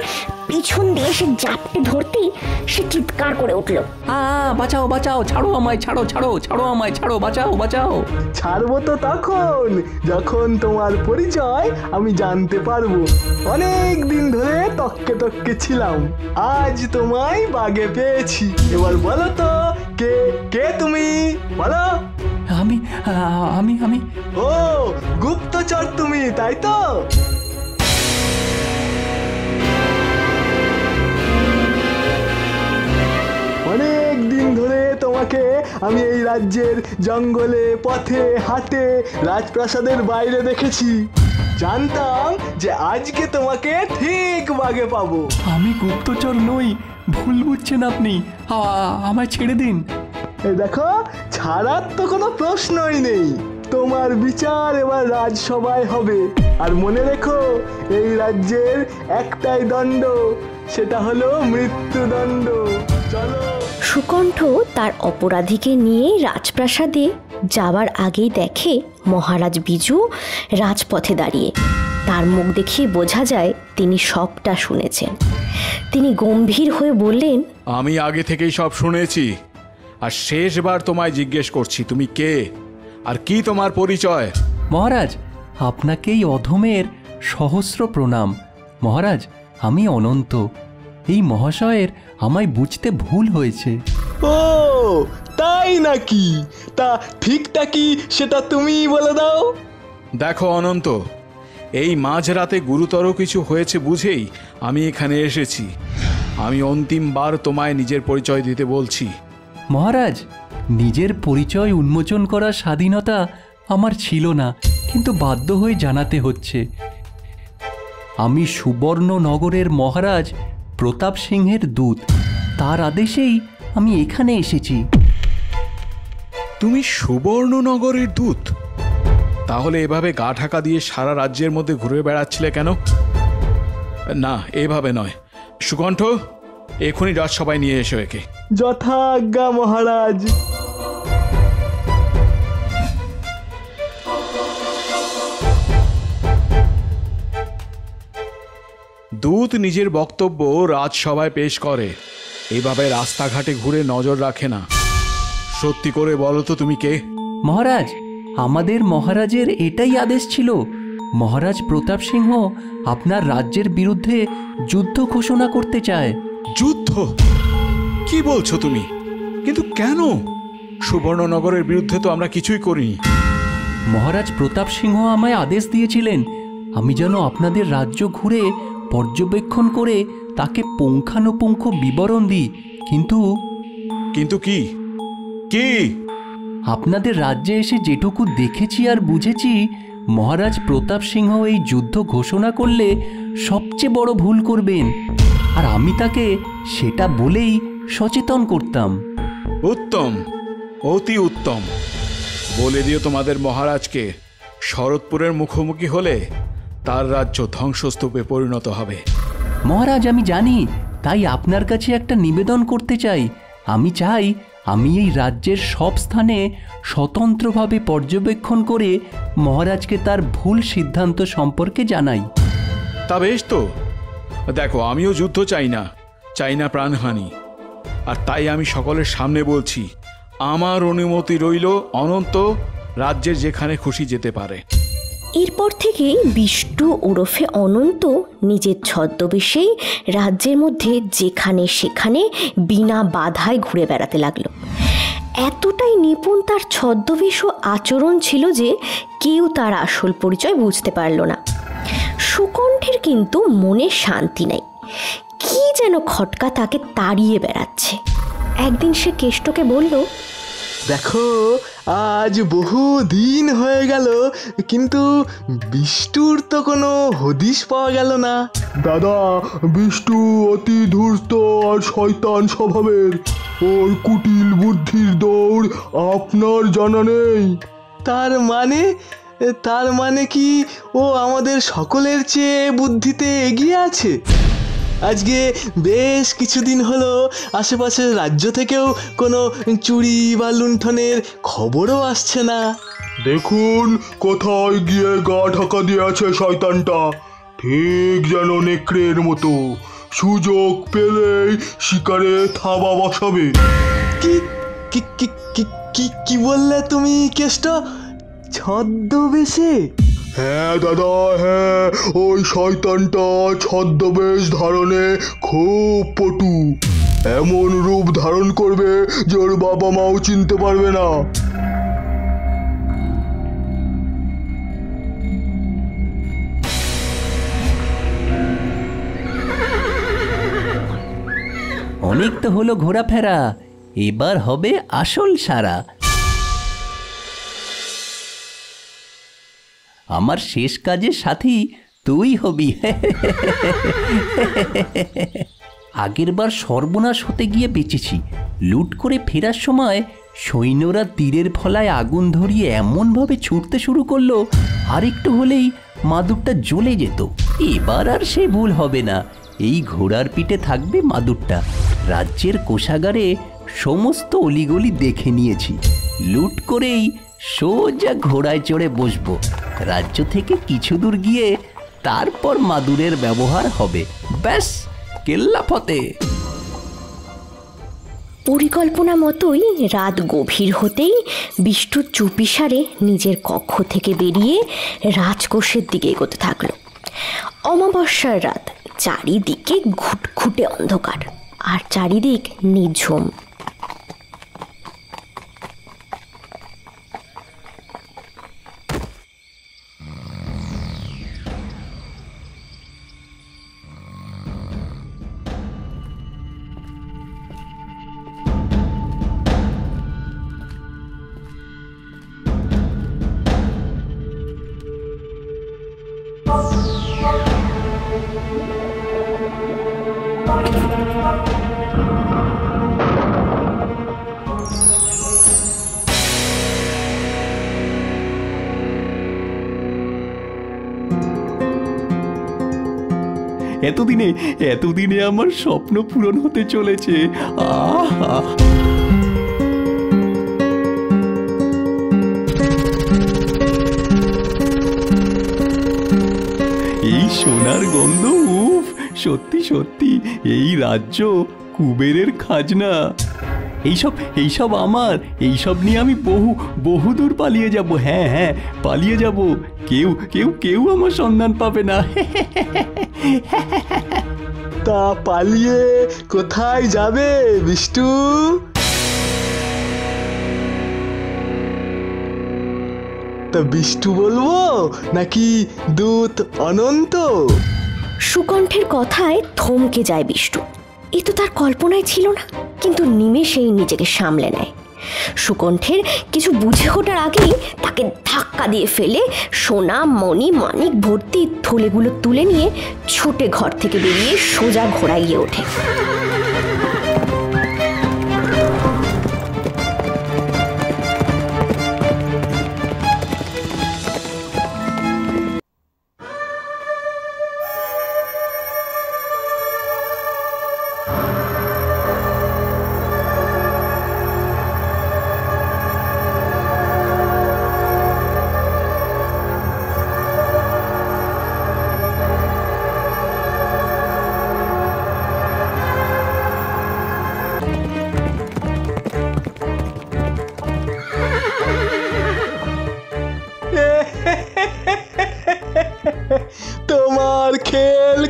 Speaker 1: পিছন দিয়ে সে জাপটে ধরতেই সে চিৎকার করে উঠল,
Speaker 11: বাঁচাও বাঁচাও, ছাড়ো আমায়, ছাড়ো ছাড়ো, ছাড়ো আমায়, ছাড়ো, বাঁচাও বাঁচাও।
Speaker 10: ছাড়বো তো তখন যখন তোমার পরিচয় আমি জানতে পারবো। অনেক দিন ধরে তককে তককে ছিলাম, আজ তোমায় বাগে পেয়েছি। এবার বলো তো কে কে তুমি, বলো।
Speaker 11: আমি আমি আমি
Speaker 10: ও গুপ্তচর তুমি, তাই তো? অনেক দিন ধরে তোমাকে আমি এই রাজ্যের জঙ্গলে, পথে, হাটে, রাজপ্রাসাদের বাইরে দেখেছি। জানতাম যে আজকে তোমাকে ঠিক বাগে পাবো।
Speaker 3: আমি গুপ্তচর নই, ভুল বুঝছেন আপনি। আমায় ছেড়ে দিন।
Speaker 10: দেখো, ছাড়ার তো কোনো প্রশ্নই নেই। তোমার বিচার এবার রাজসভায় হবে। আর মনে রেখো, এই রাজ্যের একটাই দণ্ড, সেটা হলো মৃত্যুদণ্ড। চলো।
Speaker 1: সুকণ্ঠ তার অপরাধীকে নিয়ে রাজপ্রাসাদে যাওয়ার আগেই দেখে মহারাজ বিজু রাজপথে দাঁড়িয়ে। তার মুখ দেখিয়ে বোঝা যায় তিনি সবটা শুনেছেন। তিনি গম্ভীর হয়ে বললেন,
Speaker 5: আমি আগে থেকেই সব শুনেছি, আর শেষবার তোমায় জিজ্ঞেস করছি, তুমি কে আর কি তোমার পরিচয়?
Speaker 11: মহারাজ, আপনাকেই অধমের সহস্র প্রণাম। মহারাজ, আমি অনন্ত। এই মহাশয়ের আমায় বুঝতে ভুল হয়েছে।
Speaker 10: ও তাই নাকি? তা ঠিকটা কি সেটা তুমিই বলে দাও।
Speaker 5: দেখো অনন্ত, এই মাঝরাতে গুরুতর কিছু হয়েছে বুঝেই আমি এখানে এসেছি। আমি অন্তিমবার তোমায় নিজের পরিচয় দিতে বলছি।
Speaker 11: মহারাজ, নিজের পরিচয় উন্মোচন করার স্বাধীনতা আমার ছিল না, কিন্তু বাধ্য হয়ে জানাতে হচ্ছে। আমি সুবর্ণনগরের মহারাজ প্রতাপ সিংহের দূত। তার আদেশেই আমি এখানে এসেছি।
Speaker 5: তুমি সুবর্ণনগরের দূত? তাহলে এভাবে গা ঢাকা দিয়ে সারা রাজ্যের মধ্যে ঘুরে বেড়াচ্ছিলে কেন? না, এভাবে নয়। সুকণ্ঠ, এখনই রাজসভায় নিয়ে এসো একে।
Speaker 10: যথা আজ্ঞা মহারাজ।
Speaker 5: দূত নিজের বক্তব্য রাজসভায় পেশ করে, এভাবে রাস্তাঘাটে ঘুরে নজর রাখে না। সত্যি করে বলো তো তুমি কে?
Speaker 11: মহারাজ, আমাদের মহারাজের এটাই আদেশ ছিল। মহারাজ প্রতাপ সিংহ আপনার রাজ্যের বিরুদ্ধে যুদ্ধ ঘোষণা করতে চায়।
Speaker 5: যুদ্ধ? কি বলছো তুমি? কিন্তু কেন? সুবর্ণনগরের বিরুদ্ধে তো আমরা কিছুই করিনি।
Speaker 11: মহারাজ প্রতাপ সিংহ আমায় আদেশ দিয়েছিলেন আমি যেন আপনাদের রাজ্য ঘুরে পর্যবেক্ষণ করে তাকে পুঙ্খানুপুঙ্খ বিবরণ দিই। কিন্তু
Speaker 5: কিন্তু কি কি?
Speaker 11: আপনাদের রাজ্যে এসে যেটুকু দেখেছি আর বুঝেছি, মহারাজ প্রতাপ সিংহ এই যুদ্ধ ঘোষণা করলে সবচেয়ে বড় ভুল করবেন, আর আমি তাকে সেটা বলেই সচেতন করতাম।
Speaker 5: উত্তম, অতি উত্তম। বলে দিও তোমাদের মহারাজকে, শরৎপুরের মুখোমুখি হলে তার রাজ্য ধ্বংসস্তূপে পরিণত হবে।
Speaker 11: মহারাজ, আমি জানি, তাই আপনার কাছে একটা নিবেদন করতে চাই। আমি চাই আমি এই রাজ্যের সব স্থানে স্বতন্ত্রভাবে পর্যবেক্ষণ করে মহারাজকে তার ভুল সিদ্ধান্ত সম্পর্কে জানাই।
Speaker 5: তা বেশ তো। দেখো, আমিও যুদ্ধ চাই না, চাই না প্রাণহানি। আর তাই আমি সকলের সামনে বলছি, আমার অনুমতি রইল অনন্ত রাজ্যের যেখানে খুশি যেতে পারে।
Speaker 1: এরপর থেকেই বিষ্টু ওরফে অনন্ত নিজের ছদ্মবেশেই রাজ্যের মধ্যে যেখানে সেখানে বিনা বাধায় ঘুরে বেড়াতে লাগলো। এতটাই নিপুণ তার ছদ্মবেশ ও আচরণ ছিল যে কেউ তার আসল পরিচয় বুঝতে পারল না। সুকণ্ঠের কিন্তু মনে শান্তি নাই, কি যেন খটকা তাকে তাড়িয়ে বেড়াচ্ছে। একদিন সে কেষ্টকে বলল,
Speaker 10: দেখো আজ বহু দিন হয়ে গেল, কিন্তু বিষ্টুর তো কোনো হদিশ পাওয়া গেল না।
Speaker 8: দাদা, বিষ্টু অতি ধূর্ত আর শয়তান স্বভাবের। ওর কুটিল বুদ্ধির দৌড় আপনার জানা নেই।
Speaker 10: তার মানে কি ও আমাদের সকলের চেয়ে বুদ্ধিতে এগিয়ে আছে? আজকে বেশ কিছুদিন হলো আশেপাশের রাজ্য থেকেও কোনো চুরি বা লুণ্ঠনের খবরও আসছে না।
Speaker 8: দেখুন কোথায় গিয়ে গা ঢাকা দিয়ে আছে শয়তানটা, ঠিক যেন নেকড়ের মতো সুযোগ পেলেই শিকারে থাবা বসাবে।
Speaker 10: কি কি কি কি কি কি বললে তুমি কেষ্ট? ছদ্মবেশে?
Speaker 8: হ্যাঁ দাদা, হ্যাঁ, ওই শয়তানটা ছদ্মবেশ ধারণে খুব পটু। এমন রূপ ধারণ করবে যে ওর বাবা মাও চিনতে পারবে না।
Speaker 11: অনেক তো হলো ঘোরাফেরা, এবার হবে আসল সারা। আমার শেষ কাজের সাথী তুই হবি। আগেরবার সর্বনাশ হতে গিয়ে বেঁচেছি। লুট করে ফেরার সময় সৈন্যরা তীরের ফলায় আগুন ধরিয়ে এমনভাবে ছুটতে শুরু করলো, আর একটু হলেই মাদুরটা জ্বলে যেত। এবার আর সে ভুল হবে না। এই ঘোড়ার পিঠে থাকবে মাদুরটা। রাজ্যের কোষাগারে সমস্ত অলিগলি দেখে নিয়েছি। লুট করেই সোজা ঘোড়ায় চড়ে বসবো। রাজ্য থেকে কিছু দূর গিয়ে তারপর মাদুরের ব্যবহার হবে। ব্যাস, কেল্লা ফতে।
Speaker 1: পরিকল্পনা মতোই রাত গভীর হতেই বিষ্টু চুপিসারে নিজের কক্ষ থেকে বেরিয়ে রাজকোষের দিকে এগোতে থাকলো। অমাবস্যার রাত, চারিদিকে ঘুটঘুটে অন্ধকার আর চারিদিক নিঝুম।
Speaker 4: এতদিনে আমার স্বপ্ন পূরণ হতে চলেছে। আহা, এই সোনার গন্ধ, উফ, সত্যি সত্যি এই রাজ্য কুবেরের খাজনা। এইসব আমার, এইসব নিয়ে আমি বহু দূর পালিয়ে যাব। হ্যাঁ হ্যাঁ, পালিয়ে যাব। কেউ আমার সন্ধান পাবে না।
Speaker 10: তা পালিয়ে কোথায় যাবে বিষ্টু? তা বিষ্টু বলবো নাকি দূত অনন্ত?
Speaker 1: সুকণ্ঠের কথায় থমকে যায় বিষ্টু। এ তো তার কল্পনায় ছিল না, কিন্তু নিমেষেই নিজেকে সামলে নেয়। সুকণ্ঠের কিছু বুঝে ওঠার আগেই তাকে ধাক্কা দিয়ে ফেলে সোনা মণি মানিক ভর্তি থলেগুলো তুলে নিয়ে ছুটে ঘর থেকে বেরিয়ে সোজা ঘোড়ায় গিয়ে ওঠে।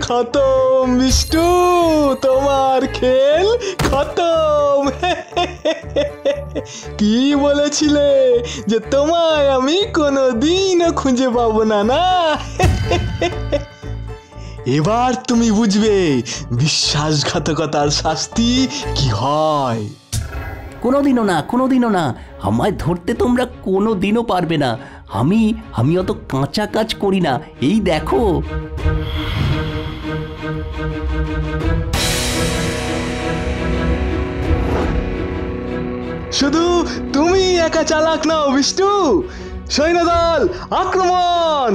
Speaker 10: খতম বিষ্টু, তোমার খেল খতম। কি বলেছিলে যে তোমায় আমি কোনোদিনও খুঁজে পাবো না, না? এবার তুমি বুঝবে বিশ্বাসঘাতকতার শাস্তি কি হয়।
Speaker 11: কোনোদিনও না, কোনোদিনও না, আমায় ধরতে তোমরা কোনোদিনও পারবে না। আমি অত কাঁচা কাজ করি না, এই দেখো।
Speaker 10: শুধু তুমি একা চালাক নাও বিষ্টু। সৈন্যদল আক্রমণ!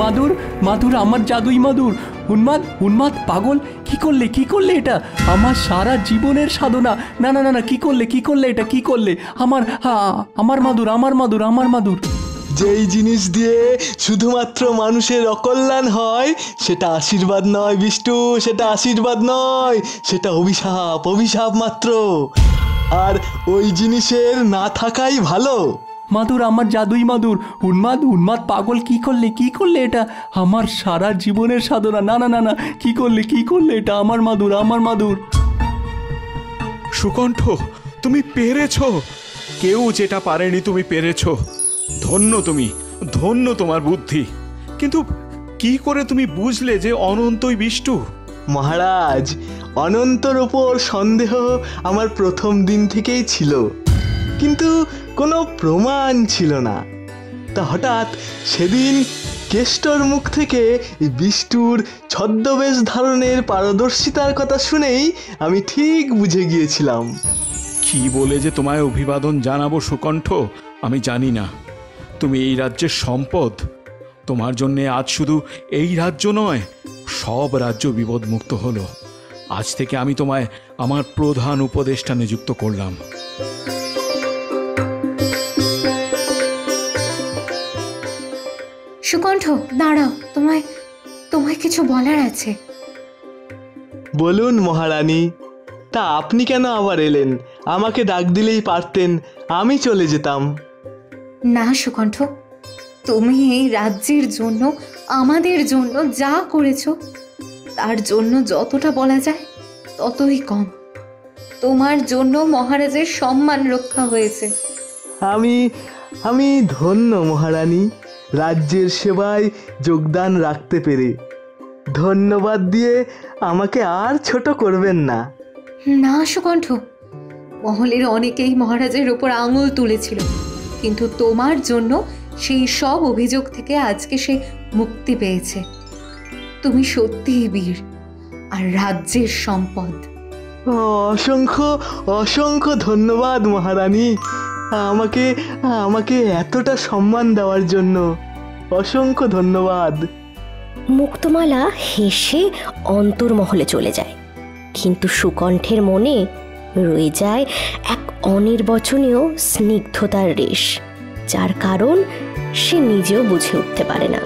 Speaker 11: মাদুর, মাদুর, আমার জাদুই মাদুর। উন্মাদ, উন্মাদ, পাগল, কি করলে এটা? আমার সারা জীবনের সাধনা। না না না না, কি করলে এটা, কি করলে? আমার মাদুর, আমার মাদুর, আমার মাদুর।
Speaker 10: যেই জিনিস দিয়ে শুধুমাত্র মানুষের অকল্যাণ হয় সেটা আশীর্বাদ নয় বিষ্টু, সেটা আশীর্বাদ নয়, সেটা অভিশাপ, অভিশাপ মাত্র। আর ওই জিনিসের না থাকাই ভালো।
Speaker 11: মাদুর, আমার জাদুই মাদুর। উন্মাদ, উন্মাদ, পাগল, কি করলে এটা? আমার সারা জীবনের সাধনা। না না না না, কি করলে এটা? আমার মাদুর, আমার মাদুর।
Speaker 5: সুকণ্ঠ, তুমি পেরেছো। কেউ যেটা পারেনি তুমি পেরেছো। ধন্য তুমি, ধন্য তোমার বুদ্ধি। কিন্তু কি করে তুমি বুঝলে যে অনন্তই বিষ্টু?
Speaker 10: মহারাজ, অনন্তর ওপর সন্দেহ আমার প্রথম দিন থেকেই ছিল, কিন্তু কোনো প্রমাণ ছিল না। তা হঠাৎ সেদিন কেষ্টর মুখ থেকে বিষ্টুর ছদ্মবেশ ধারণের পারদর্শিতার কথা শুনেই আমি ঠিক বুঝে গিয়েছিলাম।
Speaker 5: কি বলে যে তোমায় অভিবাদন জানাবো সুকণ্ঠ আমি জানি না। তুমি এই রাজ্যের সম্পদ। তোমার জন্যে আজ শুধু এই রাজ্য নয়, সব রাজ্য বিপদমুক্ত হলো। আজ থেকে আমি তোমায় আমার প্রধান উপদেষ্টা নিযুক্ত করলাম।
Speaker 2: সুকণ্ঠ, দাঁড়াও, তোমায় কিছু বলার আছে।
Speaker 10: বলুন মহারানী। তা আপনি কেন আবার এলেন? আমাকে ডাক দিলেই পারতেন, আমি চলে যেতাম।
Speaker 2: না সুকণ্ঠ, তুমি এই রাজ্যের জন্য, আমাদের জন্য যা করেছো তার জন্য যতটা বলা যায় ততই কম। তোমার জন্য মহারাজের সম্মান রক্ষা হয়েছে।
Speaker 10: আমি ধন্য মহারানী, রাজ্যের সেবায় যোগদান রাখতে পেরে। ধন্যবাদ দিয়ে আমাকে আর ছোট করবেন না।
Speaker 2: না সুকণ্ঠ, মহলের অনেকেই মহারাজের উপর আঙুল তুলেছিল, কিন্তু তোমার জন্য সেই সব অভিযোগ থেকে আজকে সে মুক্তি পেয়েছে। তুমি সত্যিই বীর আর রাজ্যের সম্পদ।
Speaker 10: অসংখ্য অসংখ্য ধন্যবাদ মহারানী, আমাকে এতটা সম্মান দেওয়ার জন্য অসংখ্য ধন্যবাদ।
Speaker 1: মুক্তমালা হেসে অন্তর্মহলে চলে যায়, কিন্তু সুকণ্ঠের মনে রয়ে যায় এক অনির্বচনীয় স্নিগ্ধতার রেশ, যার কারণ সে নিজেও বুঝে উঠতে পারে না।